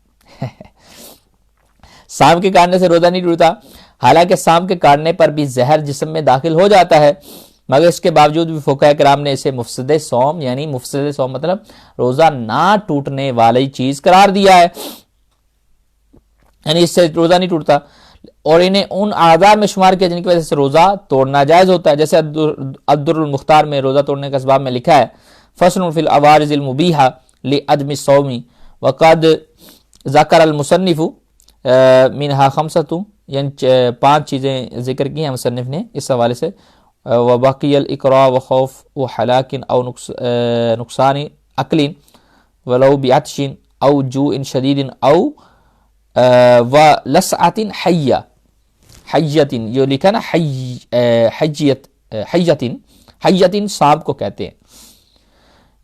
ہے۔ سانپ کے کاٹنے سے روزہ نہیں ٹوٹتا، حالانکہ سانپ کے کاٹنے پر بھی زہر جسم میں داخل ہو جاتا ہے، مگر اس کے باوجود بھی فقہاء کرام نے اسے مفسد صوم، یعنی مفسد صوم مطلب روزہ نہ ٹوٹنے والی چیز قرار دیا ہے، یعنی اس سے روزہ نہیں ٹوٹتا، اور انہیں ان اعضاء میں شمار کیا جن کی وجہ سے روزہ توڑنا جائز ہوتا ہے۔ جیسے الدر المختار میں روزہ توڑنے کا اسباب میں لکھا ہے، فصل فی العوارض المبیحہ لعدم الصوم، وقد ذکر المصنف منہا خمسۃ، یعنی 5 چیزیں ذکر کی ہیں مصنف نے اس حوالے سے، وباقی الاقراء وخوف وحلاک او نقصان عقل ولو بعطش او جوع شدید او ولسعۃ حیۃ، یہ لکھا نا حیۃ سانپ کو کہتے ہیں،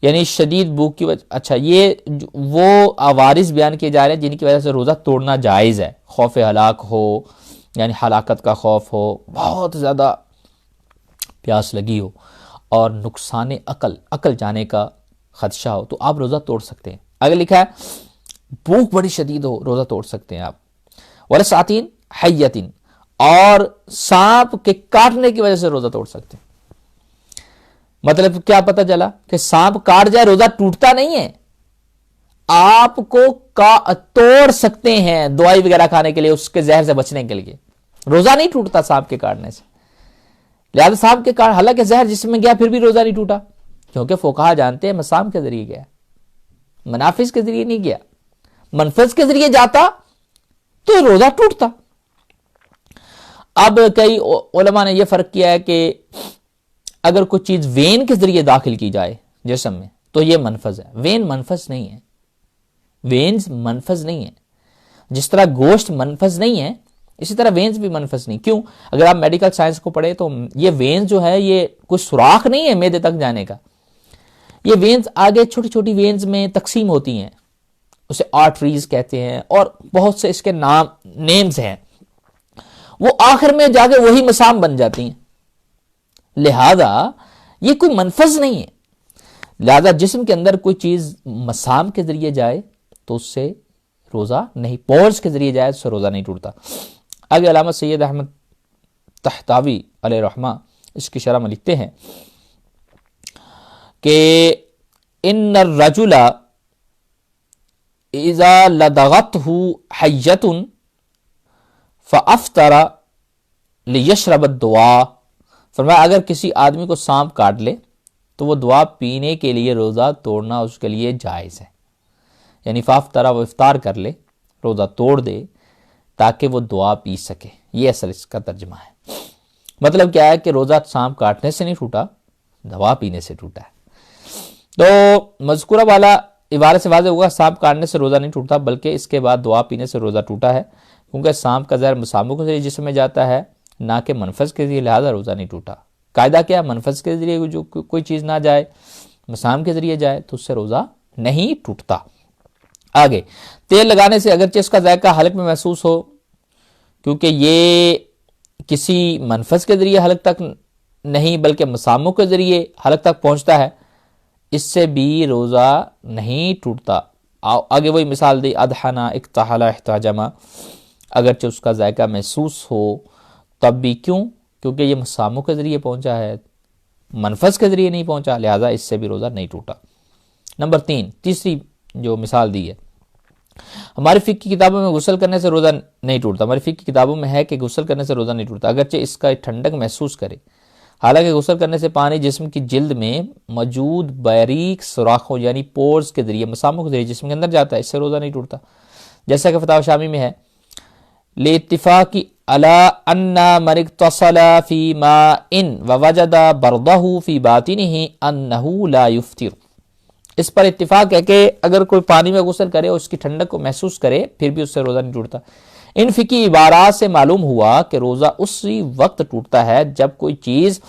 یعنی شدید بھوک کی وجہ۔ اچھا، یہ وہ عوارض بیان کیے جا رہے ہیں جن کی وجہ سے روزہ توڑنا جائز ہے، خوف ہلاک ہو، یعنی ہلاکت کا خوف ہو، بہت زیادہ پیاس لگی ہو، اور نقصان عقل جانے کا خدشہ ہو، تو آپ روزہ توڑ سکتے ہیں۔ آگے لکھا ہے بھوک بڑی شدید ہو، روزہ توڑ سکتے ہیں آپ۔ ولسعۃ حیۃ، اور سانپ کے کاٹنے کی وجہ سے روزہ توڑ سکتے ہیں۔ مطلب کیا پتہ چلا کہ سانپ کاٹ جائے روزہ ٹوٹتا نہیں ہے، آپ کو توڑ سکتے ہیں دوائی وغیرہ کھانے کے لیے، اس کے زہر سے بچنے کے لیے، روزہ نہیں ٹوٹتا سانپ کے کاٹنے سے۔ لہذا سانپ کے کاٹ، حالانکہ زہر جسم میں گیا پھر بھی روزہ نہیں ٹوٹا، کیونکہ فقہا جانتے ہیں مسام کے ذریعے گیا، منافذ کے ذریعے نہیں گیا۔ منفذ کے ذریعے جاتا تو روزہ ٹوٹتا۔ اب کئی علماء نے یہ فرق کیا ہے کہ اگر کوئی چیز وین کے ذریعے داخل کی جائے جسم میں تو یہ منفذ ہے، وین منفذ نہیں ہے، وینز منفذ نہیں ہے۔ جس طرح گوشت منفذ نہیں ہے اسی طرح وینز بھی منفذ نہیں۔ کیوں؟ اگر آپ میڈیکل سائنس کو پڑھیں تو یہ وینز جو ہے یہ کوئی سوراخ نہیں ہے معدے تک جانے کا، یہ وینز آگے چھوٹی چھوٹی وینز میں تقسیم ہوتی ہیں، اسے آرٹریز کہتے ہیں، اور بہت سے اس کے نیمز ہیں، وہ آخر میں جا کے وہی مسام بن جاتی ہیں۔ لہذا یہ کوئی منفذ نہیں ہے. لہذا جسم کے اندر کوئی چیز مسام کے ذریعے جائے تو اس سے روزہ نہیں، پورس کے ذریعے جائے تو اس سے روزہ نہیں ٹوٹتا. آگے علامہ سید احمد طحطاوی علیہ رحمہ اس کی شرح میں لکھتے ہیں کہ ان الرجل اذا لدغته حیۃ فافطر لیشرب الدواء، فرمایا اگر کسی آدمی کو سانپ کاٹ لے تو وہ دوا پینے کے لیے روزہ توڑنا اس کے لیے جائز ہے. یعنی فافطر، وہ افطار کر لے، روزہ توڑ دے تاکہ وہ دعا پی سکے. یہ اصل اس کا ترجمہ ہے. مطلب کیا ہے کہ روزہ سانپ کاٹنے سے نہیں ٹوٹا، دوا پینے سے ٹوٹا ہے. تو مذکورہ والا عبارت سے واضح ہوگا سانپ کاٹنے سے روزہ نہیں ٹوٹتا بلکہ اس کے بعد دعا پینے سے روزہ ٹوٹا ہے، کیونکہ سانپ کا زہر مساموں کے ذریعے جسم میں جاتا ہے نہ کہ منفذ کے ذریعے، لہذا روزہ نہیں ٹوٹا. قاعدہ کیا؟ منفذ کے ذریعے جو کوئی چیز نہ جائے، مسام کے ذریعے جائے تو اس سے روزہ نہیں ٹوٹتا. آگے، تیل لگانے سے اگرچہ اس کا ذائقہ حلق میں محسوس ہو، کیونکہ یہ کسی منفذ کے ذریعے حلق تک نہیں بلکہ مساموں کے ذریعے حلق تک پہنچتا ہے، اس سے بھی روزہ نہیں ٹوٹتا. آگے وہی مثال دی، ادحنا اکتحل احتجما، اگرچہ اس کا ذائقہ محسوس ہو تب بھی. کیوں؟ کیونکہ یہ مساموں کے ذریعے پہنچا ہے، منفذ کے ذریعے نہیں پہنچا، لہذا اس سے بھی روزہ نہیں ٹوٹا. نمبر 3، تیسری جو مثال دی ہے، ہماری فقہ کی کتابوں میں غسل کرنے سے روزہ نہیں ٹوٹتا. ہماری فقہ کی کتابوں میں ہے کہ غسل کرنے سے روزہ نہیں ٹوٹتا اگرچہ اس کا ٹھنڈک محسوس کرے. حالانکہ غسل کرنے سے پانی جسم کی جلد میں موجود باریک سوراخوں یعنی پورز کے ذریعے، مساموں کے ذریعے جسم کے اندر جاتا ہے، اس سے روزہ نہیں ٹوٹتا. جیسا کہ فتاوی شامی میں ہے، لاتفاق علی ان من اغتسل فی ماء ووجد برضہ فی باطنہ انہ لا یفطر. اس پر اتفاق ہے کہ اگر کوئی پانی میں غسل کرے اور اس کی ٹھنڈک کو محسوس کرے پھر بھی اس سے روزہ نہیں ٹوٹتا. ان فقہی عبارات سے معلوم ہوا کہ روزہ اسی وقت ٹوٹتا ہے جب کوئی چیز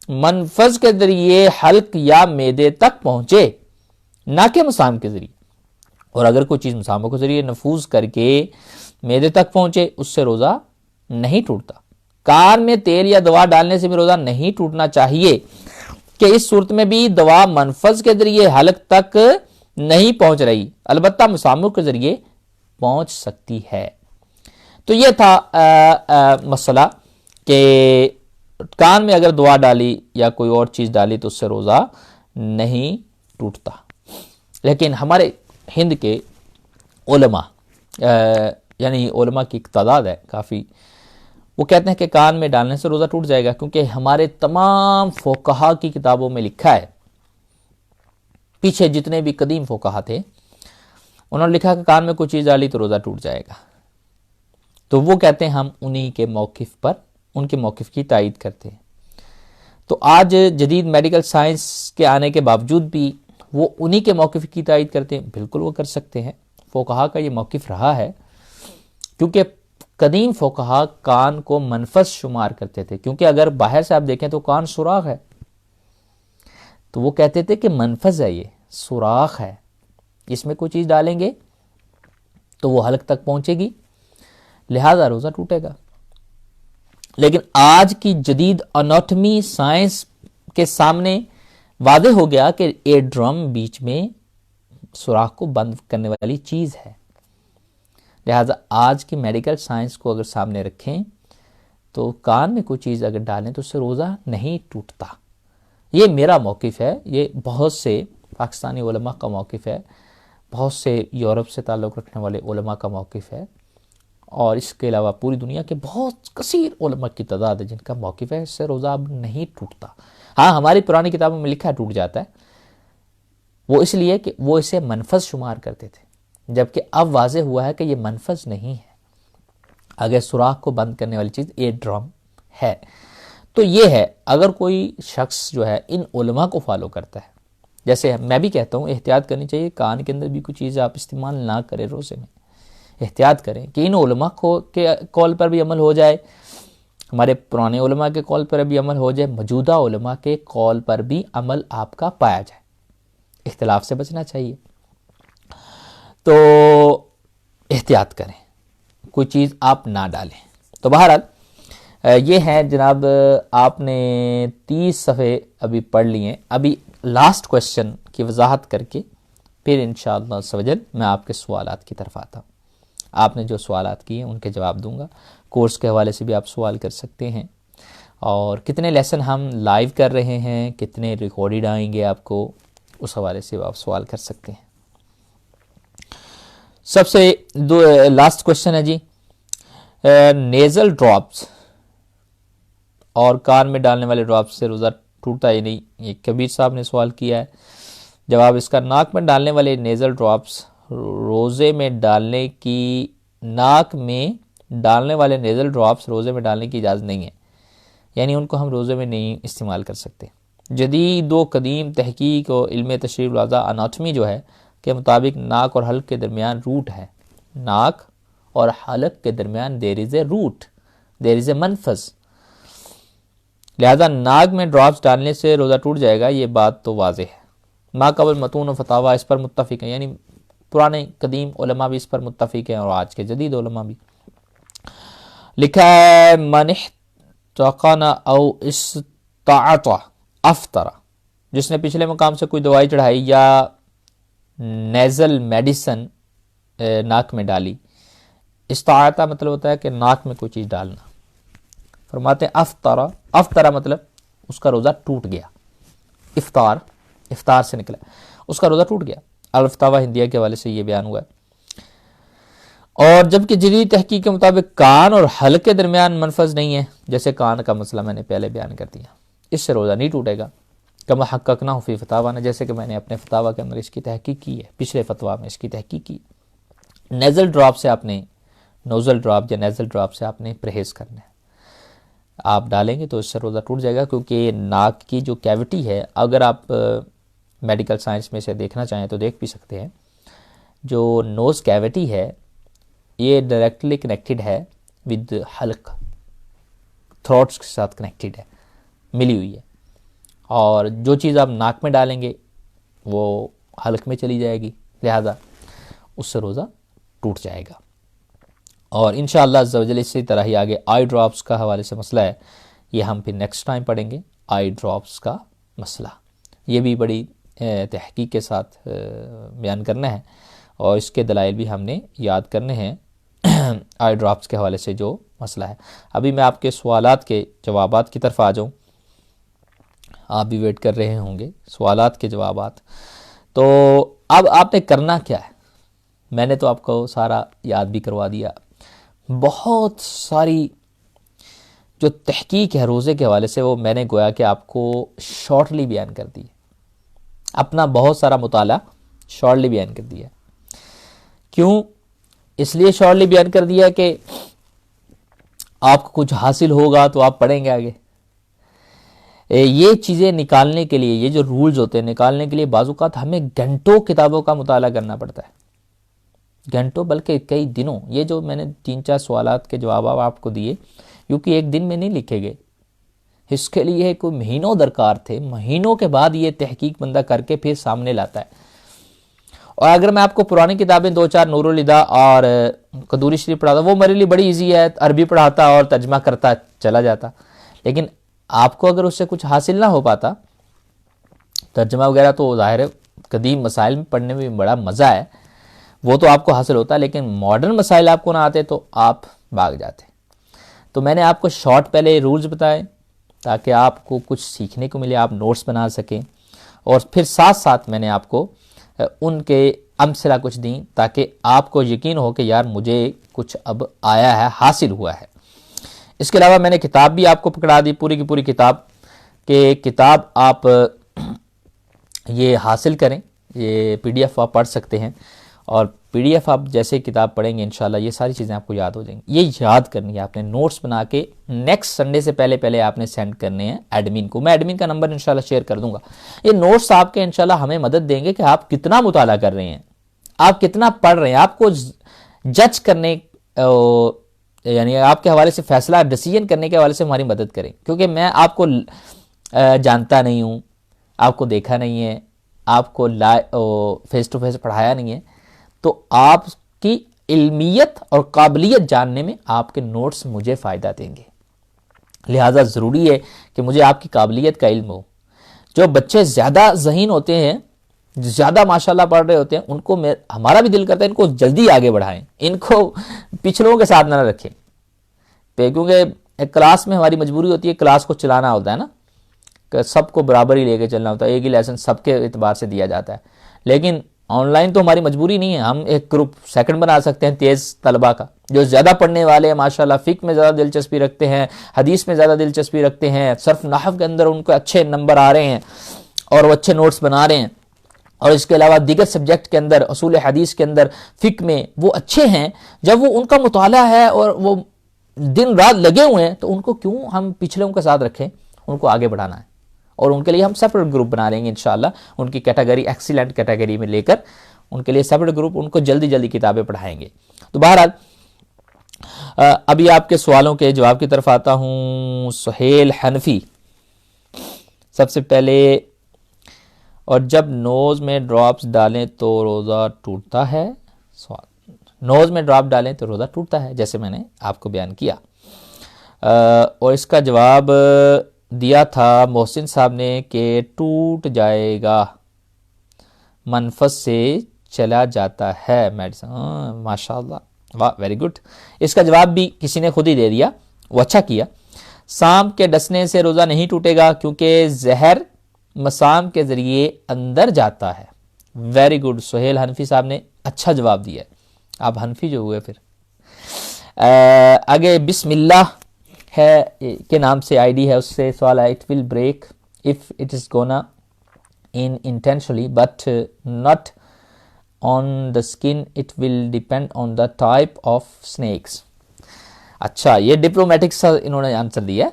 منفذ کے ذریعے حلق یا معدے تک پہنچے نہ کہ مسام کے ذریعے. اور اگر کوئی چیز مساموں کے ذریعے نفوذ کر کے معدے تک پہنچے اس سے روزہ نہیں ٹوٹتا. کان میں تیل یا دوا ڈالنے سے بھی روزہ نہیں ٹوٹنا چاہیے کہ اس صورت میں بھی دوا منفذ کے ذریعے حلق تک نہیں پہنچ رہی، البتہ مساموں کے ذریعے پہنچ سکتی ہے. تو یہ تھا مسئلہ کہ کان میں اگر دوا ڈالی یا کوئی اور چیز ڈالی تو اس سے روزہ نہیں ٹوٹتا. لیکن ہمارے ہند کے علماء یعنی علماء کی ایک تعداد ہے کافی، وہ کہتے ہیں کہ کان میں ڈالنے سے روزہ ٹوٹ جائے گا، کیونکہ ہمارے تمام فقہا کی کتابوں میں لکھا ہے، پیچھے جتنے بھی قدیم فقہا تھے انہوں نے لکھا کہ کان میں کوئی چیز ڈالی تو روزہ ٹوٹ جائے گا. تو وہ کہتے ہیں ہم انہی کے موقف پر ان کے موقف کی تائید کرتے ہیں. تو آج جدید میڈیکل سائنس کے آنے کے باوجود بھی وہ انہی کے موقف کی تائید کرتے ہیں. بالکل وہ کر سکتے ہیں، فقہا کا یہ موقف رہا ہے، کیونکہ قدیم فقہا کان کو منفذ شمار کرتے تھے. کیونکہ اگر باہر سے آپ دیکھیں تو کان سوراخ ہے، تو وہ کہتے تھے کہ منفذ ہے، یہ سوراخ ہے، اس میں کوئی چیز ڈالیں گے تو وہ حلق تک پہنچے گی، لہذا روزہ ٹوٹے گا. لیکن آج کی جدید اناٹمی سائنس کے سامنے واضح ہو گیا کہ ایئر ڈرم بیچ میں سوراخ کو بند کرنے والی چیز ہے. لہذا آج کی میڈیکل سائنس کو اگر سامنے رکھیں تو کان میں کوئی چیز اگر ڈالیں تو اس سے روزہ نہیں ٹوٹتا. یہ میرا موقف ہے، یہ بہت سے پاکستانی علماء کا موقف ہے، بہت سے یورپ سے تعلق رکھنے والے علماء کا موقف ہے، اور اس کے علاوہ پوری دنیا کے بہت کثیر علماء کی تعداد ہے جن کا موقف ہے اس سے روزہ اب نہیں ٹوٹتا. ہاں ہماری پرانی کتابوں میں لکھا ہے ٹوٹ جاتا ہے، وہ اس لیے کہ وہ اسے منفذ شمار کرتے تھے، جبکہ اب واضح ہوا ہے کہ یہ منفذ نہیں ہے. اگر سوراخ کو بند کرنے والی چیز ایئر ڈرم ہے تو یہ ہے. اگر کوئی شخص جو ہے ان علماء کو فالو کرتا ہے، جیسے میں بھی کہتا ہوں احتیاط کرنی چاہیے، کان کے اندر بھی کوئی چیز آپ استعمال نہ کریں، روزے میں احتیاط کریں کہ ان علماء کے قول پر بھی عمل ہو جائے، ہمارے پرانے علماء کے قول پر بھی عمل ہو جائے، موجودہ علماء کے قول پر بھی عمل آپ کا پایا جائے. اختلاف سے بچنا چاہیے، تو احتیاط کریں، کوئی چیز آپ نہ ڈالیں. تو بہرحال یہ ہیں جناب، آپ نے 30 صفحے ابھی پڑھ لیے ہیں. ابھی لاسٹ کویسچن کی وضاحت کر کے پھر انشاءاللہ سوجل میں آپ کے سوالات کی طرف آتا ہوں. آپ نے جو سوالات کیے ان کے جواب دوں گا. کورس کے حوالے سے بھی آپ سوال کر سکتے ہیں، اور کتنے لیسن ہم لائیو کر رہے ہیں، کتنے ریکارڈڈ آئیں گے آپ کو، اس حوالے سے آپ سوال کر سکتے ہیں. سب سے لاسٹ کویسچن ہے جی، نیزل ڈراپس اور کان میں ڈالنے والے ڈراپس سے روزہ ٹوٹتا ہی نہیں. یہ کبیر صاحب نے سوال کیا ہے. جواب اس کا، ناک میں ڈالنے والے نیزل ڈراپس روزے میں ڈالنے کی ناک میں ڈالنے والے نیزل ڈراپس روزے میں ڈالنے کی اجازت نہیں ہے، یعنی ان کو ہم روزے میں نہیں استعمال کر سکتے. جدید و قدیم تحقیق و علم تشریح الاعضاء اناٹمی جو ہے کے مطابق ناک اور حلق کے درمیان روٹ ہے. ناک اور حلق کے درمیان دیر از اے روٹ، دیر از اے منفذ. لہذا ناک میں ڈراپس ڈالنے سے روزہ ٹوٹ جائے گا، یہ بات تو واضح ہے. ما قبل متون و فتاوا اس پر متفق ہیں، یعنی پرانے قدیم علماء بھی اس پر متفق ہیں اور آج کے جدید علماء بھی. لکھا ہے من احتقن او استعط افطر، جس نے پچھلے مقام سے کوئی دوائی چڑھائی یا نیزل میڈیسن ناک میں ڈالی. استعاطہ مطلب ہوتا ہے کہ ناک میں کوئی چیز ڈالنا. فرماتے ہیں افطرا، افطرا مطلب اس کا روزہ ٹوٹ گیا. افطار، افطار سے نکلا، اس کا روزہ ٹوٹ گیا. الفتاوی ہندیہ کے حوالے سے یہ بیان ہوا ہے. اور جبکہ جدید تحقیق کے مطابق کان اور حلق کے درمیان منفذ نہیں ہے، جیسے کان کا مسئلہ میں نے پہلے بیان کر دیا، اس سے روزہ نہیں ٹوٹے گا. کما حققنا فی فتاوا، جیسے کہ میں نے اپنے فتاوا کے اندر اس کی تحقیق کی ہے، پچھلے فتوا میں اس کی تحقیق کی. نیزل ڈراپ سے آپ نے، نوزل ڈراپ یا نیزل ڈراپ سے آپ نے پرہیز کرنا ہے. آپ ڈالیں گے تو اس سے روزہ ٹوٹ جائے گا، کیونکہ ناک کی جو کیوٹی ہے، اگر آپ میڈیکل سائنس میں سے دیکھنا چاہیں تو دیکھ بھی سکتے ہیں، جو نوز کیوٹی ہے یہ ڈائریکٹلی کنیکٹڈ ہے ود حلق، تھروٹس کے ساتھ کنیکٹڈ ہے، ملی ہوئی ہے. اور جو چیز آپ ناک میں ڈالیں گے وہ حلق میں چلی جائے گی، لہذا اس سے روزہ ٹوٹ جائے گا. اور انشاءاللہ عز و جل اسی طرح ہی آگے آئی ڈراپس کا حوالے سے مسئلہ ہے، یہ ہم پھر نیکسٹ ٹائم پڑھیں گے. آئی ڈراپس کا مسئلہ یہ بھی بڑی تحقیق کے ساتھ بیان کرنا ہے، اور اس کے دلائل بھی ہم نے یاد کرنے ہیں آئی ڈراپس کے حوالے سے جو مسئلہ ہے. ابھی میں آپ کے سوالات کے جوابات کی طرف آ جاؤں، آپ بھی ویٹ کر رہے ہوں گے سوالات کے جوابات. تو اب آپ نے کرنا کیا ہے، میں نے تو آپ کو سارا یاد بھی کروا دیا. بہت ساری جو تحقیق ہے روزے کے حوالے سے وہ میں نے گویا کہ آپ کو شارٹلی بیان کر دی، اپنا بہت سارا مطالعہ شارٹلی بیان کر دیا. کیوں؟ اس لیے شارٹلی بیان کر دیا کہ آپ کو کچھ حاصل ہوگا تو آپ پڑھیں گے آگے. یہ چیزیں نکالنے کے لیے، یہ جو رولز ہوتے ہیں نکالنے کے لیے بعض اوقات ہمیں گھنٹوں کتابوں کا مطالعہ کرنا پڑتا ہے، گھنٹوں بلکہ کئی دنوں. یہ جو میں نے 3-4 سوالات کے جواب آپ کو دیے، کیونکہ ایک دن میں نہیں لکھے گئے، اس کے لیے کوئی مہینوں درکار تھے. مہینوں کے بعد یہ تحقیق بندہ کر کے پھر سامنے لاتا ہے. اور اگر میں آپ کو پرانی کتابیں 2-4 نور الہدا اور قدوری شریف پڑھاتا، وہ میرے لیے بڑی ایزی ہے، عربی پڑھاتا اور ترجمہ کرتا چلا جاتا. لیکن آپ کو اگر اس سے کچھ حاصل نہ ہو پاتا، ترجمہ وغیرہ تو ظاہر ہے قدیم مسائل میں پڑھنے میں بڑا مزہ ہے، وہ تو آپ کو حاصل ہوتا، لیکن ماڈرن مسائل آپ کو نہ آتے تو آپ بھاگ جاتے. تو میں نے آپ کو شارٹ پہلے رولز بتائے تاکہ آپ کو کچھ سیکھنے کو ملے، آپ نوٹس بنا سکیں، اور پھر ساتھ ساتھ میں نے آپ کو ان کے امثلہ کچھ دیں تاکہ آپ کو یقین ہو کہ یار مجھے کچھ اب آیا ہے، حاصل ہوا ہے. اس کے علاوہ میں نے کتاب بھی آپ کو پکڑا دی، پوری کی پوری کتاب، کہ کتاب آپ یہ حاصل کریں. یہ پی ڈی ایف آپ پڑھ سکتے ہیں، اور پی ڈی ایف آپ جیسے کتاب پڑھیں گے انشاءاللہ یہ ساری چیزیں آپ کو یاد ہو جائیں گی. یہ یاد کرنی ہے آپ نے، نوٹس بنا کے نیکسٹ سنڈے سے پہلے آپ نے سینڈ کرنے ہیں ایڈمن کو. میں ایڈمن کا نمبر انشاءاللہ شیئر کر دوں گا. یہ نوٹس آپ کے انشاءاللہ ہمیں مدد دیں گے کہ آپ کتنا مطالعہ کر رہے ہیں، آپ کتنا پڑھ رہے ہیں. آپ کو جج کرنے یعنی آپ کے حوالے سے فیصلہ ڈیسیژن کرنے کے حوالے سے ہماری مدد کریں، کیونکہ میں آپ کو جانتا نہیں ہوں، آپ کو دیکھا نہیں ہے، آپ کو فیس ٹو فیس پڑھایا نہیں ہے. تو آپ کی علمیت اور قابلیت جاننے میں آپ کے نوٹس مجھے فائدہ دیں گے. لہٰذا ضروری ہے کہ مجھے آپ کی قابلیت کا علم ہو. جو بچے زیادہ ذہین ہوتے ہیں، زیادہ ماشاءاللہ پڑھ رہے ہوتے ہیں، ان کو ہمارا بھی دل کرتا ہے ان کو جلدی آگے بڑھائیں، ان کو پچھلوں کے ساتھ نہ رکھیں. کیونکہ ایک کلاس میں ہماری مجبوری ہوتی ہے، کلاس کو چلانا ہوتا ہے نا، کہ سب کو برابر ہی لے کے چلنا ہوتا ہے، ایک ہی لیسن سب کے اعتبار سے دیا جاتا ہے. لیکن آن لائن تو ہماری مجبوری نہیں ہے، ہم ایک گروپ سیکنڈ بنا سکتے ہیں تیز طلبہ کا، جو زیادہ پڑھنے والے ہیں ماشاءاللہ، فقہ میں زیادہ دلچسپی رکھتے ہیں، حدیث میں زیادہ دلچسپی رکھتے ہیں، صرف نحو کے اندر ان کو اچھے نمبر آ رہے ہیں اور وہ اچھے نوٹس بنا رہے ہیں، اور اس کے علاوہ دیگر سبجیکٹ کے اندر، اصول حدیث کے اندر، فقہ میں وہ اچھے ہیں. جب وہ ان کا مطالعہ ہے اور وہ دن رات لگے ہوئے ہیں، تو ان کو کیوں ہم پچھلوں کے ساتھ رکھیں؟ ان کو آگے بڑھانا ہے، اور ان کے لیے ہم سیپریٹ گروپ بنا لیں گے انشاءاللہ، ان کی کیٹیگری ایکسیلنٹ کیٹیگری میں لے کر ان کے لیے سیپریٹ گروپ، ان کو جلدی جلدی کتابیں پڑھائیں گے. تو بہرحال ابھی آپ کے سوالوں کے جواب کی طرف آتا ہوں. سہیل حنفی سب سے پہلے، اور جب نوز میں ڈراپس ڈالیں تو روزہ ٹوٹتا ہے؟ سوال، نوز میں ڈراپ ڈالیں تو روزہ ٹوٹتا ہے، جیسے میں نے آپ کو بیان کیا. اور اس کا جواب دیا تھا محسن صاحب نے کہ ٹوٹ جائے گا، منفذ سے چلا جاتا ہے میڈیسن. ماشاء اللہ، واہ، ویری گڈ. اس کا جواب بھی کسی نے خود ہی دے دیا، وہ اچھا کیا. سانپ کے ڈسنے سے روزہ نہیں ٹوٹے گا کیونکہ زہر مسام کے ذریعے اندر جاتا ہے. ویری گڈ، سہیل حنفی صاحب نے اچھا جواب دیا ہے، آپ حنفی جو ہوئے. پھر آگے بسم اللہ ہے کے نام سے آئی ڈی ہے، اس سے سوال ہے، it will break if it is gonna in intentionally but not on the skin, it will depend on the type of snakes. اچھا، یہ ڈپلومیٹک سا انہوں نے آنسر دیا ہے.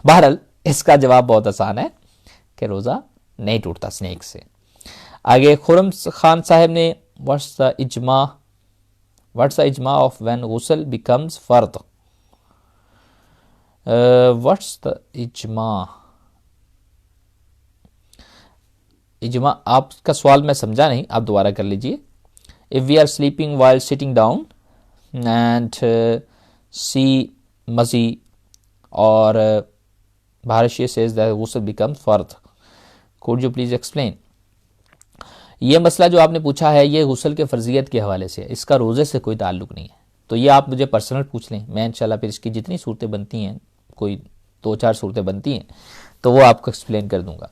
بہرحال اس کا جواب بہت آسان ہے کہ روزہ نہیں ٹوٹتا سنیک سے. آگے خرم خان صاحب نے what's the ijma of when غسل becomes فرض. what's the اجماع آپ کا سوال میں سمجھا نہیں، آپ دوبارہ کر لیجئے. if we are sleeping while sitting down and see مزی اور بھارشی says that غسل becomes فرض. could you please explain؟ یہ مسئلہ جو آپ نے پوچھا ہے یہ غسل کے فرضیت کے حوالے سے، اس کا روزے سے کوئی تعلق نہیں ہے. تو یہ آپ مجھے پرسنل پوچھ لیں، میں انشاءاللہ پھر اس کی جتنی صورتیں بنتی ہیں، کوئی 2-4 صورتیں بنتی ہیں، تو وہ آپ کو ایکسپلین کر دوں گا.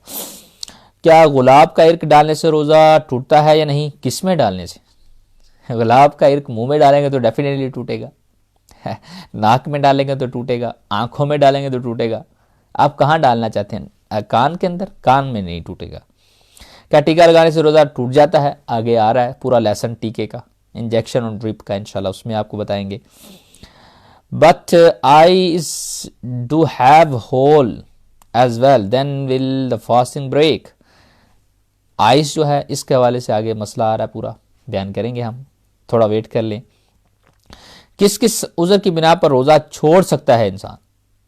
کیا گلاب کا عرق ڈالنے سے روزہ ٹوٹتا ہے یا نہیں؟ کس میں ڈالنے سے؟ گلاب کا عرق منہ میں ڈالیں گے تو ڈیفینیٹلی ٹوٹے گا، ناک میں ڈالیں گے تو ٹوٹے گا، آنکھوں میں ڈالیں گے تو ٹوٹے گا. آپ کہاں ڈالنا چاہتے ہیں؟ کان کے اندر؟ کان میں نہیں ٹوٹے گا. کیا ٹیکا لگانے سے روزہ ٹوٹ جاتا ہے؟ آگے آ رہا ہے پورا لیسن ٹیکے کا، انجیکشن اور ڈرپ کا، انشاءاللہ اس میں آپ کو بتائیں گے. But eyes do have hole as well then will the fasting break. Eyes جو ہے اس کے حوالے سے آگے مسئلہ آ رہا ہے، پورا بیان کریں گے ہم، تھوڑا ویٹ کر لیں. کس کس عذر کی بنا پر روزہ چھوڑ سکتا ہے انسان؟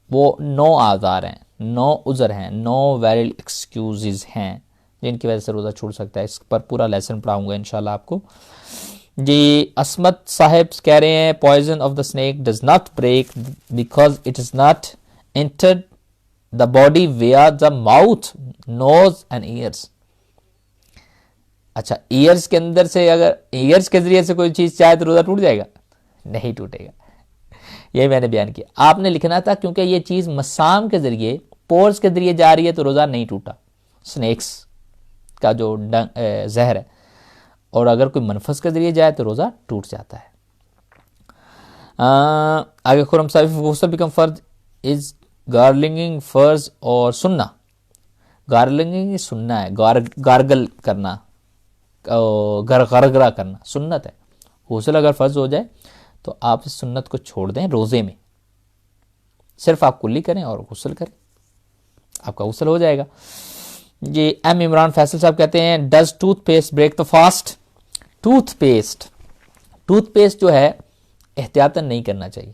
وہ 9 اعذار ہیں، 9 عذر ہیں، 9 ویلڈ ایکسکیوزز ہیں جن کی وجہ سے روزہ چھوڑ سکتا ہے. اس پر پورا لیسن پڑھاؤں گا انشاءاللہ آپ کو. جی عصمت صاحب کہہ رہے ہیں poison of the snake does not break because it is not entered the body via the mouth, nose and ears. اچھا، ایئرس کے اندر سے، اگر ایئرس کے ذریعے سے کوئی چیز چاہے تو روزہ ٹوٹ جائے گا؟ نہیں ٹوٹے گا. یہ میں نے بیان کیا. آپ نے لکھنا تھا کیونکہ یہ چیز مسام کے ذریعے، پورس کے ذریعے جا رہی ہے تو روزہ نہیں ٹوٹا، سنیکس کا جو زہر ہے. اور اگر کوئی منفذ کے ذریعے جائے تو روزہ ٹوٹ جاتا ہے. آگے خرم صاحب، غسل بیکم فرض از گارلنگنگ فرض اور سننا؟ گارلنگنگ سننا ہے، گارگل کرنا، غرغرہ کرنا سنت ہے. غسل اگر فرض ہو جائے تو آپ اس سنت کو چھوڑ دیں روزے میں، صرف آپ کلی کریں اور غسل کریں، آپ کا غسل ہو جائے گا. جی ایم عمران فیصل صاحب کہتے ہیں does toothpaste break the fast? Tooth paste جو ہے احتیاطاً نہیں کرنا چاہیے،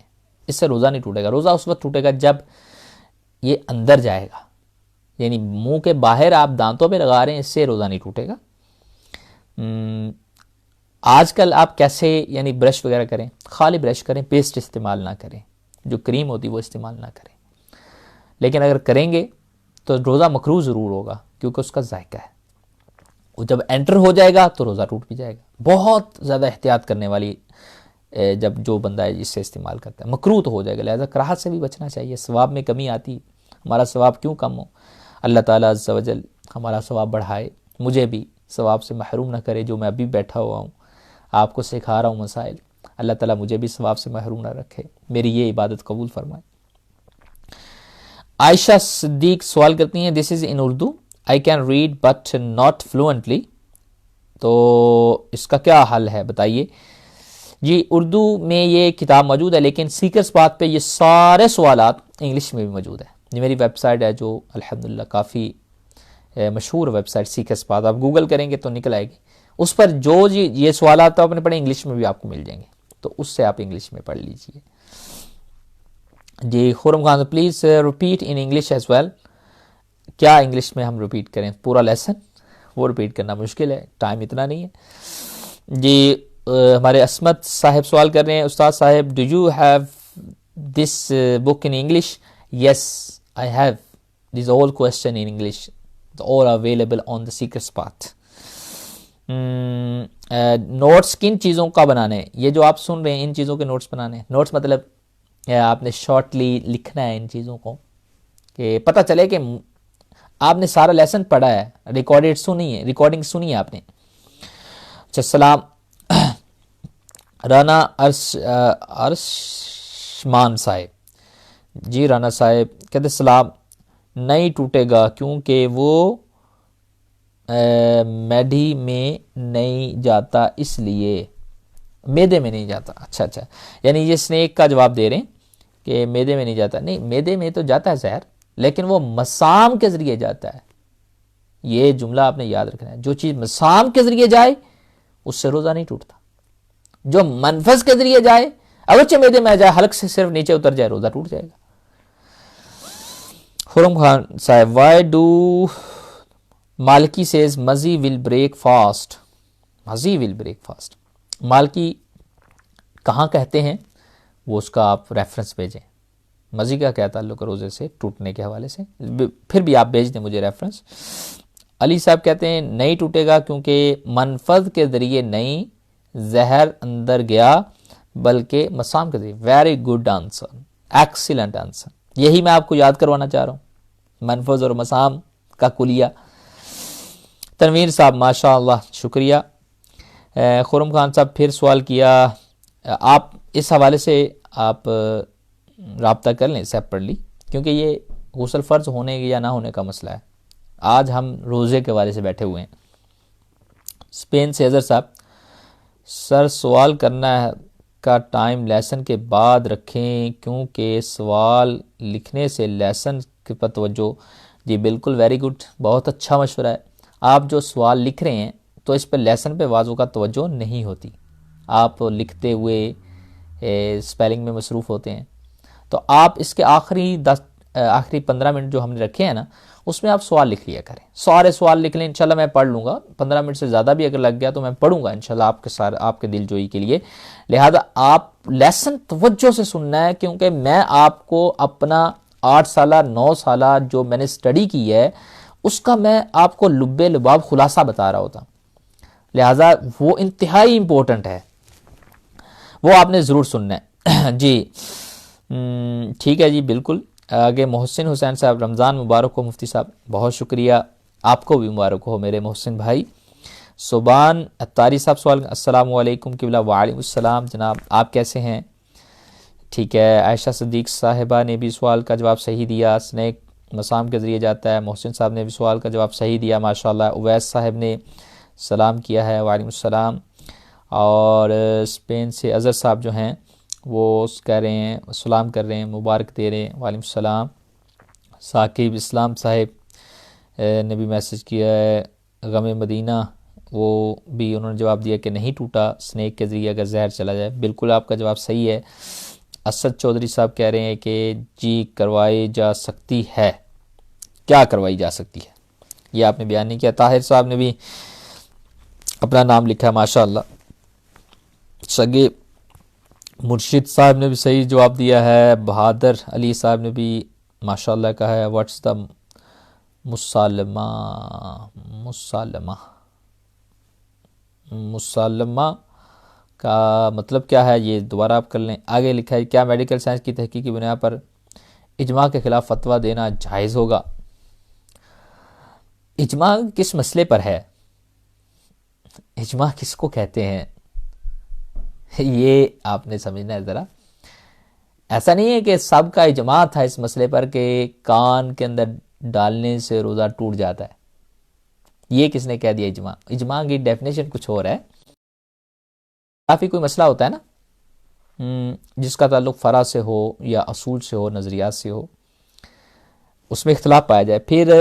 اس سے روزہ نہیں ٹوٹے گا. روزہ اس وقت ٹوٹے گا جب یہ اندر جائے گا، یعنی منہ کے باہر آپ دانتوں پہ لگا رہے ہیں، اس سے روزہ نہیں ٹوٹے گا. آج کل آپ کیسے یعنی برش وغیرہ کریں، خالی برش کریں، پیسٹ استعمال نہ کریں، جو کریم ہوتی وہ استعمال نہ کریں. لیکن اگر کریں گے تو روزہ مکروہ ضرور ہوگا کیونکہ اس کا ذائقہ ہے. وہ جب انٹر ہو جائے گا تو روزہ ٹوٹ بھی جائے گا. بہت زیادہ احتیاط کرنے والی جب جو بندہ ہے اس سے استعمال کرتا ہے مکروہ تو ہو جائے گا. لہذا کراہت سے بھی بچنا چاہیے. ثواب میں کمی آتی، ہمارا ثواب کیوں کم ہو؟ اللہ تعالیٰ عز و جل ہمارا ثواب بڑھائے، مجھے بھی ثواب سے محروم نہ کرے. جو میں ابھی بیٹھا ہوا ہوں آپ کو سکھا رہا ہوں مسائل، اللہ تعالیٰ مجھے بھی ثواب سے محروم نہ رکھے، میری یہ عبادت قبول فرمائے. عائشہ صدیق سوال کرتی ہیں this is in Urdu I can read but not fluently, تو اس کا کیا حل ہے بتائیے. جی اردو میں یہ کتاب موجود ہے، لیکن سیکرز پاتھ پہ یہ سارے سوالات انگلش میں بھی موجود ہیں. یہ میری ویب سائٹ ہے جو الحمدللہ کافی مشہور ویب سائٹ سیکرز پاتھ، آپ گوگل کریں گے تو نکل آئے گی. اس پر جو جی یہ سوالات آپ نے پڑھے انگلش میں بھی آپ کو مل جائیں گے، تو اس سے آپ انگلش میں پڑھ لیجئے. جی Khurram Khan please repeat in English as well. کیا انگلش میں ہم ریپیٹ کریں؟ پورا لیسن وہ ریپیٹ کرنا مشکل ہے، ٹائم اتنا نہیں ہے. جی ہمارے عصمت صاحب سوال کر رہے ہیں استاد صاحب do you have this book in English? Yes I have these all question in English all available on the Seekers Path. نوٹس کن چیزوں کا بنانے ہیں؟ یہ جو آپ سن رہے ہیں ان چیزوں کے نوٹس بنانے ہیں. نوٹس مطلب آپ نے شارٹلی لکھنا ہے ان چیزوں کو کہ پتہ چلے کہ آپ نے سارا لیسن پڑھا ہے، ریکارڈنگ سنی ہے آپ نے. اچھا سلام رانا ارشمان صاحب. جی رانا صاحب کہتے سلام، نہیں ٹوٹے گا کیونکہ وہ میڈی میں نہیں جاتا، اس لیے میدے میں نہیں جاتا. اچھا یعنی یہ سنیک کا جواب دے رہے ہیں کہ میدے میں نہیں جاتا. نہیں، میدے میں تو جاتا ہے زہر، لیکن وہ مسام کے ذریعے جاتا ہے. یہ جملہ آپ نے یاد رکھنا ہے، جو چیز مسام کے ذریعے جائے اس سے روزہ نہیں ٹوٹتا. جو منفذ کے ذریعے جائے اگرچہ میدے میں جائے حلق سے صرف نیچے اتر جائے روزہ ٹوٹ جائے گا. Khurram Khan sahab why do Malki says Mazi will break fast. Mazi will break fast Malki کہاں کہتے ہیں وہ اس کا آپ ریفرنس بھیجیں. مزی کا کیا تعلق ہے روزے سے ٹوٹنے کے حوالے سے، پھر بھی آپ بھیج دیں مجھے ریفرنس. علی صاحب کہتے ہیں نہیں ٹوٹے گا کیونکہ منفذ کے ذریعے نہیں، زہر اندر گیا بلکہ مسام کے ذریعے. Very good answer, excellent answer. یہی میں آپ کو یاد کروانا چاہ رہا ہوں، منفذ اور مسام کا کلیہ. تنویر صاحب ماشاء اللہ شکریہ. خرم خان صاحب پھر سوال کیا، آپ اس حوالے سے آپ رابطہ کر لیں سیپریٹلی، کیونکہ یہ غسل فرض ہونے یا نہ ہونے کا مسئلہ ہے. آج ہم روزے کے حوالے سے بیٹھے ہوئے ہیں. اسپین سے اظہر صاحب سر سوال کرنا کا ٹائم لیسن کے بعد رکھیں کیونکہ سوال لکھنے سے لیسن پر توجہ. جی بالکل ویری گڈ، بہت اچھا مشورہ ہے. آپ جو سوال لکھ رہے ہیں تو اس پہ لیسن پہ بعض اوقات توجہ نہیں ہوتی، آپ لکھتے ہوئے اسپیلنگ میں مصروف ہوتے ہیں. تو آپ اس کے آخری 15 منٹ جو ہم نے رکھے ہیں نا اس میں آپ سوال لکھ لیا کریں. سارے سوال لکھ لیں، انشاءاللہ میں پڑھ لوں گا. 15 منٹ سے زیادہ بھی اگر لگ گیا تو میں پڑھوں گا انشاءاللہ آپ کے دل جوئی کے لیے. لہذا آپ لیسن توجہ سے سننا ہے، کیونکہ میں آپ کو اپنا 8 سالہ 9 سالہ جو میں نے سٹڈی کی ہے اس کا میں آپ کو لب لباب خلاصہ بتا رہا ہوتا. لہذا وہ انتہائی امپورٹنٹ ہے، وہ آپ نے ضرور سننا ہے. جی ٹھیک ہے جی بالکل. آگے محسن حسین صاحب رمضان مبارک ہو مفتی صاحب. بہت شکریہ، آپ کو بھی مبارک ہو میرے محسن بھائی. صبان اتاری صاحب سوال السلام علیکم قبلہ. وعلیکم السلام جناب، آپ کیسے ہیں؟ ٹھیک ہے. عائشہ صدیق صاحبہ نے بھی سوال کا جواب صحیح دیا، سنیک مسام کے ذریعے جاتا ہے. محسن صاحب نے بھی سوال کا جواب صحیح دیا ماشاءاللہ. اویس صاحب نے سلام کیا ہے، وعلیکم السلام. اور اسپین سے اظہر صاحب جو ہیں وہ کہہ رہے ہیں سلام کر رہے ہیں، مبارک دے رہے ہیں، وعلیکم السلام. ثاقب اسلام صاحب نے بھی میسج کیا ہے. غم مدینہ وہ بھی انہوں نے جواب دیا کہ نہیں ٹوٹا سنیک کے ذریعے اگر زہر چلا جائے. بالکل آپ کا جواب صحیح ہے. اسد چودھری صاحب کہہ رہے ہیں کہ جی کروائی جا سکتی ہے. کیا کروائی جا سکتی ہے یہ آپ نے بیان نہیں کیا. طاہر صاحب نے بھی اپنا نام لکھا ماشاء اللہ. سگے مرشد صاحب نے بھی صحیح جواب دیا ہے. بہادر علی صاحب نے بھی ماشاءاللہ کہا ہے. What's the مسالمہ؟ مسالمہ کا مطلب کیا ہے یہ دوبارہ آپ کر لیں. آگے لکھا ہے کیا میڈیکل سائنس کی تحقیق کی بنا پر اجماع کے خلاف فتویٰ دینا جائز ہوگا؟ اجماع کس مسئلے پر ہے؟ اجماع کس کو کہتے ہیں یہ آپ نے سمجھنا ہے ذرا. ایسا نہیں ہے کہ سب کا اجماع تھا اس مسئلے پر کہ کان کے اندر ڈالنے سے روزہ ٹوٹ جاتا ہے. یہ کس نے کہہ دیا اجماع؟ اجماع کی ڈیفینیشن کچھ اور ہے. کافی کوئی مسئلہ ہوتا ہے نا جس کا تعلق فرع سے ہو یا اصول سے ہو، نظریات سے ہو، اس میں اختلاف پایا جائے، پھر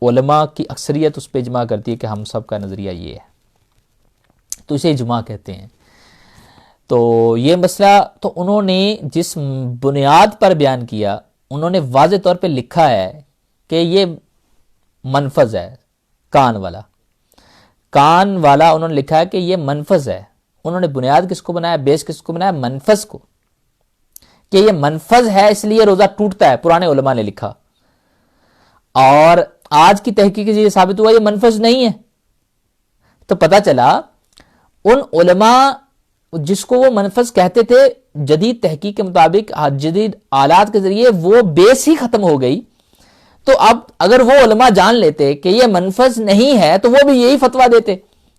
علماء کی اکثریت اس پہ اجماع کرتی ہے کہ ہم سب کا نظریہ یہ ہے، تو اسے اجماع کہتے ہیں. تو یہ مسئلہ تو انہوں نے جس بنیاد پر بیان کیا، انہوں نے واضح طور پہ لکھا ہے کہ یہ منفذ ہے. کان والا انہوں نے لکھا ہے کہ یہ منفذ ہے. انہوں نے بنیاد کس کو بنایا، بیس کس کو بنایا؟ منفذ کو، کہ یہ منفذ ہے اس لیے روزہ ٹوٹتا ہے. پرانے علماء نے لکھا، اور آج کی تحقیق سے یہ ثابت ہوا یہ منفذ نہیں ہے. تو پتہ چلا ان علماء جس کو وہ منفذ کہتے تھے، جدید تحقیق کے مطابق جدید آلات کے ذریعے وہ بیس ہی ختم ہو گئی. تو اب اگر وہ علماء جان لیتے کہ یہ منفذ نہیں ہے تو وہ بھی یہی فتویٰ دیتے،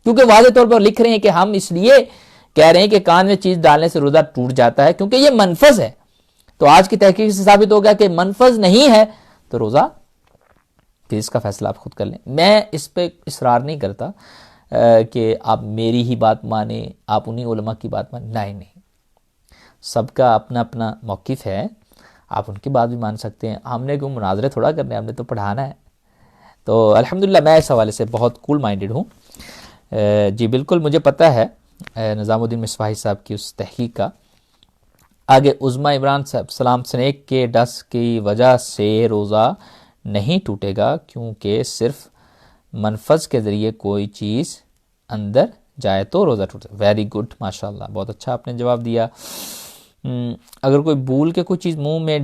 کیونکہ واضح طور پر لکھ رہے ہیں کہ ہم اس لیے کہہ رہے ہیں کہ کان میں چیز ڈالنے سے روزہ ٹوٹ جاتا ہے کیونکہ یہ منفذ ہے. تو آج کی تحقیق سے ثابت ہو گیا کہ منفذ نہیں ہے تو روزہ، پھر اس کا فیصلہ آپ خود کر لیں. میں اس پہ اصرار نہیں کرتا کہ آپ میری ہی بات مانیں، آپ انہی علماء کی بات مانیں. نہیں، سب کا اپنا اپنا موقف ہے، آپ ان کی بات بھی مان سکتے ہیں. ہم نے کوئی مناظرے تھوڑا کرنے ہیں، ہم نے تو پڑھانا ہے. تو الحمدللہ میں اس حوالے سے بہت کول مائنڈڈ ہوں. جی بالکل مجھے پتہ ہے نظام الدین مصباحی صاحب کی اس تحقیق کا. آگے عظما عمران صاحب، سلام، سنیک کے ڈس کی وجہ سے روزہ نہیں ٹوٹے گا کیونکہ صرف منفذ کے ذریعے کوئی چیز اندر جائے تو روزہ ٹوٹے. ویری گڈ، ماشاءاللہ، بہت اچھا آپ نے جواب دیا. اگر کوئی بھول کے کوئی چیز منہ میں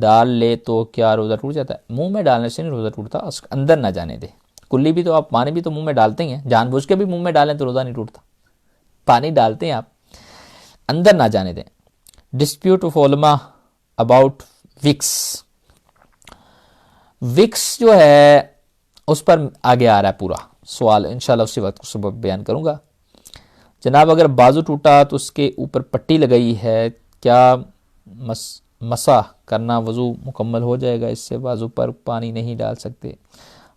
ڈال لے تو کیا روزہ ٹوٹ جاتا ہے؟ منہ میں ڈالنے سے نہیں روزہ ٹوٹتا، اس کے اندر نہ جانے دے. کلی بھی تو آپ پانی بھی تو منہ میں ڈالتے ہی ہیں، جان بوجھ کے بھی منہ میں ڈالیں تو روزہ نہیں ٹوٹتا. پانی ڈالتے ہیں آپ، اندر نہ جانے دیں. ڈسپیوٹ آف علماء اباؤٹ وکس. وکس جو ہے اس پر آگے آ رہا ہے پورا سوال، انشاءاللہ اسی وقت کو صبح بیان کروں گا. جناب اگر بازو ٹوٹا تو اس کے اوپر پٹی لگائی ہے، کیا مسح کرنا وضو مکمل ہو جائے گا؟ اس سے بازو پر پانی نہیں ڈال سکتے.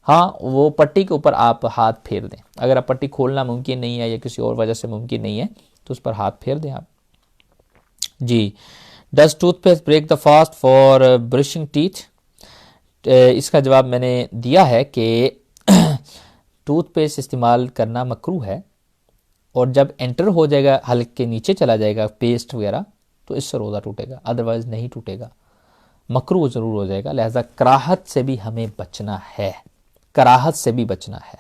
ہاں، وہ پٹی کے اوپر آپ ہاتھ پھیر دیں. اگر آپ پٹی کھولنا ممکن نہیں ہے یا کسی اور وجہ سے ممکن نہیں ہے تو اس پر ہاتھ پھیر دیں آپ. جی، does toothpaste break the fast for brushing teeth? اس کا جواب میں نے دیا ہے کہ ٹوتھ پیسٹ استعمال کرنا مکروہ ہے، اور جب انٹر ہو جائے گا، حلق کے نیچے چلا جائے گا پیسٹ وغیرہ، تو اس سے روزہ ٹوٹے گا، ادروائز نہیں ٹوٹے گا. مکروہ ضرور ہو جائے گا، لہذا کراہت سے بھی ہمیں بچنا ہے، کراہت سے بھی بچنا ہے.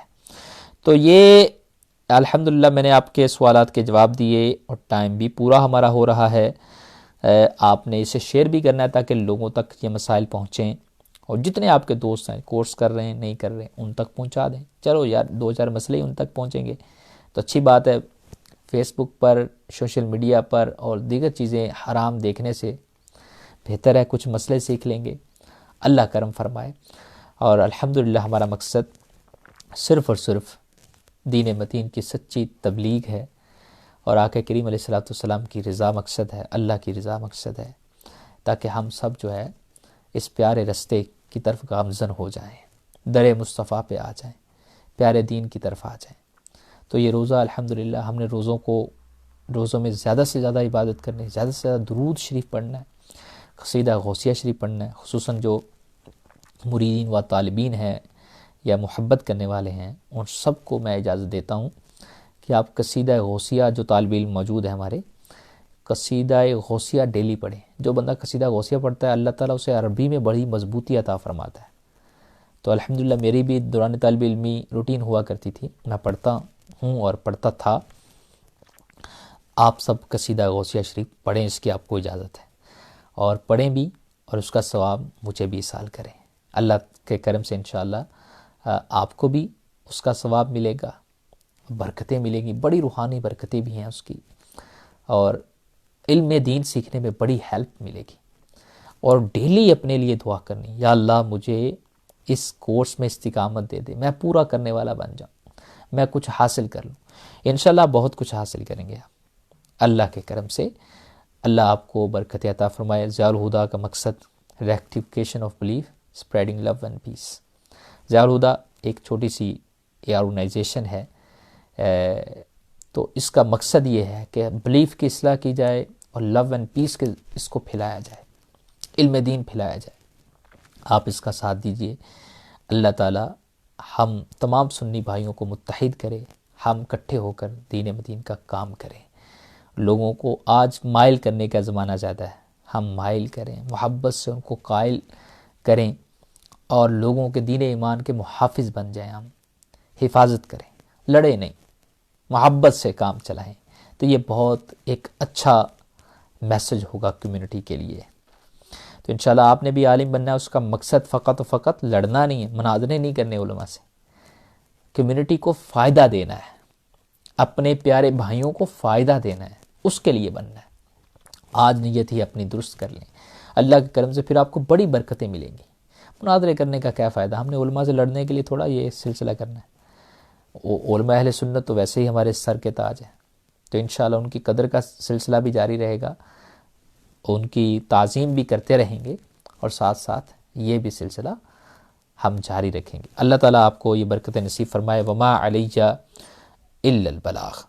تو یہ الحمدللہ میں نے آپ کے سوالات کے جواب دیے، اور ٹائم بھی پورا ہمارا ہو رہا ہے. آپ نے اسے شیئر بھی کرنا ہے تاکہ لوگوں تک یہ مسائل پہنچیں، اور جتنے آپ کے دوست ہیں کورس کر رہے ہیں نہیں کر رہے ہیں ان تک پہنچا دیں. چلو یار، 2-4 مسئلے ہی ان تک پہنچیں گے تو اچھی بات ہے. فیس بک پر، سوشل میڈیا پر اور دیگر چیزیں حرام دیکھنے سے بہتر ہے کچھ مسئلے سیکھ لیں گے. اللہ کرم فرمائے. اور الحمدللہ ہمارا مقصد صرف اور صرف دین متین کی سچی تبلیغ ہے، اور آقا کریم علیہ الصلوۃ والسلام کی رضا مقصد ہے، اللہ کی رضا مقصد ہے، تاکہ ہم سب جو ہے اس پیارے رستے کی طرف گامزن ہو جائیں، در مصطفیٰ پہ آ جائیں، پیارے دین کی طرف آ جائیں. تو یہ روزہ الحمدللہ ہم نے روزوں میں زیادہ سے زیادہ عبادت کرنی ہے، زیادہ سے زیادہ درود شریف پڑھنا ہے، قصیدہ غوثیہ شریف پڑھنا ہے. خصوصاً جو مریدین و طالبین ہیں یا محبت کرنے والے ہیں، ان سب کو میں اجازت دیتا ہوں کہ آپ قصیدہ غوثیہ، جو طالب علم موجود ہیں ہمارے، قصیدہ غوثیہ ڈیلی پڑھیں. جو بندہ قصیدہ غوثیہ پڑھتا ہے اللہ تعالیٰ اسے عربی میں بڑی مضبوطی عطا فرماتا ہے. تو الحمدللہ میری بھی دوران طالب علمی روٹین ہوا کرتی تھی، میں پڑھتا ہوں اور پڑھتا تھا. آپ سب قصیدہ غوثیہ شریف پڑھیں، اس کی آپ کو اجازت ہے، اور پڑھیں بھی اور اس کا ثواب مجھے بھی ایصال کریں۔ اللہ کے کرم سے انشاءاللہ آپ کو بھی اس کا ثواب ملے گا، برکتیں ملیں گی، بڑی روحانی برکتیں بھی ہیں اس کی، اور علم دین سیکھنے میں بڑی ہیلپ ملے گی۔ اور ڈیلی اپنے لیے دعا کرنی، یا اللہ مجھے اس کورس میں استقامت دے دے، میں پورا کرنے والا بن جاؤں، میں کچھ حاصل کر لوں۔ انشاءاللہ بہت کچھ حاصل کریں گے آپ اللہ کے کرم سے۔ اللہ آپ کو برکت عطا فرمائے۔ ضیاء الہدیٰ کا مقصد rectification of belief, spreading love and peace. Zia ul-Huda ایک چھوٹی سی آرگنائزیشن ہے، تو اس کا مقصد یہ ہے کہ بلیف کی اصلاح کی جائے اور لو اینڈ پیس کے اس کو پھیلایا جائے، علم دین پھیلایا جائے۔ آپ اس کا ساتھ دیجئے۔ اللہ تعالی ہم تمام سنی بھائیوں کو متحد کرے، ہم اکٹھے ہو کر دین مدین کا کام کریں۔ لوگوں کو آج مائل کرنے کا زمانہ زیادہ ہے، ہم مائل کریں، محبت سے ان کو قائل کریں، اور لوگوں کے دین ایمان کے محافظ بن جائیں، ہم حفاظت کریں، لڑے نہیں، محبت سے کام چلائیں۔ تو یہ بہت ایک اچھا میسج ہوگا کمیونٹی کے لیے۔ تو انشاءاللہ آپ نے بھی عالم بننا ہے، اس کا مقصد فقط و فقط لڑنا نہیں ہے، مناظرے نہیں کرنے علماء سے، کمیونٹی کو فائدہ دینا ہے، اپنے پیارے بھائیوں کو فائدہ دینا ہے، اس کے لیے بننا ہے۔ آج نیت ہی اپنی درست کر لیں، اللہ کے کرم سے پھر آپ کو بڑی برکتیں ملیں گی۔ مناظرے کرنے کا کیا فائدہ، ہم نے علماء سے لڑنے کے لیے تھوڑا یہ سلسلہ کرنا ہے۔ علماء اہل سنت تو ویسے ہی ہمارے سر کے تاج ہیں، تو انشاءاللہ ان کی قدر کا سلسلہ بھی جاری رہے گا، ان کی تعظیم بھی کرتے رہیں گے، اور ساتھ ساتھ یہ بھی سلسلہ ہم جاری رکھیں گے۔ اللہ تعالیٰ آپ کو یہ برکت نصیب فرمائے۔ وما علیہ الا البلاغ۔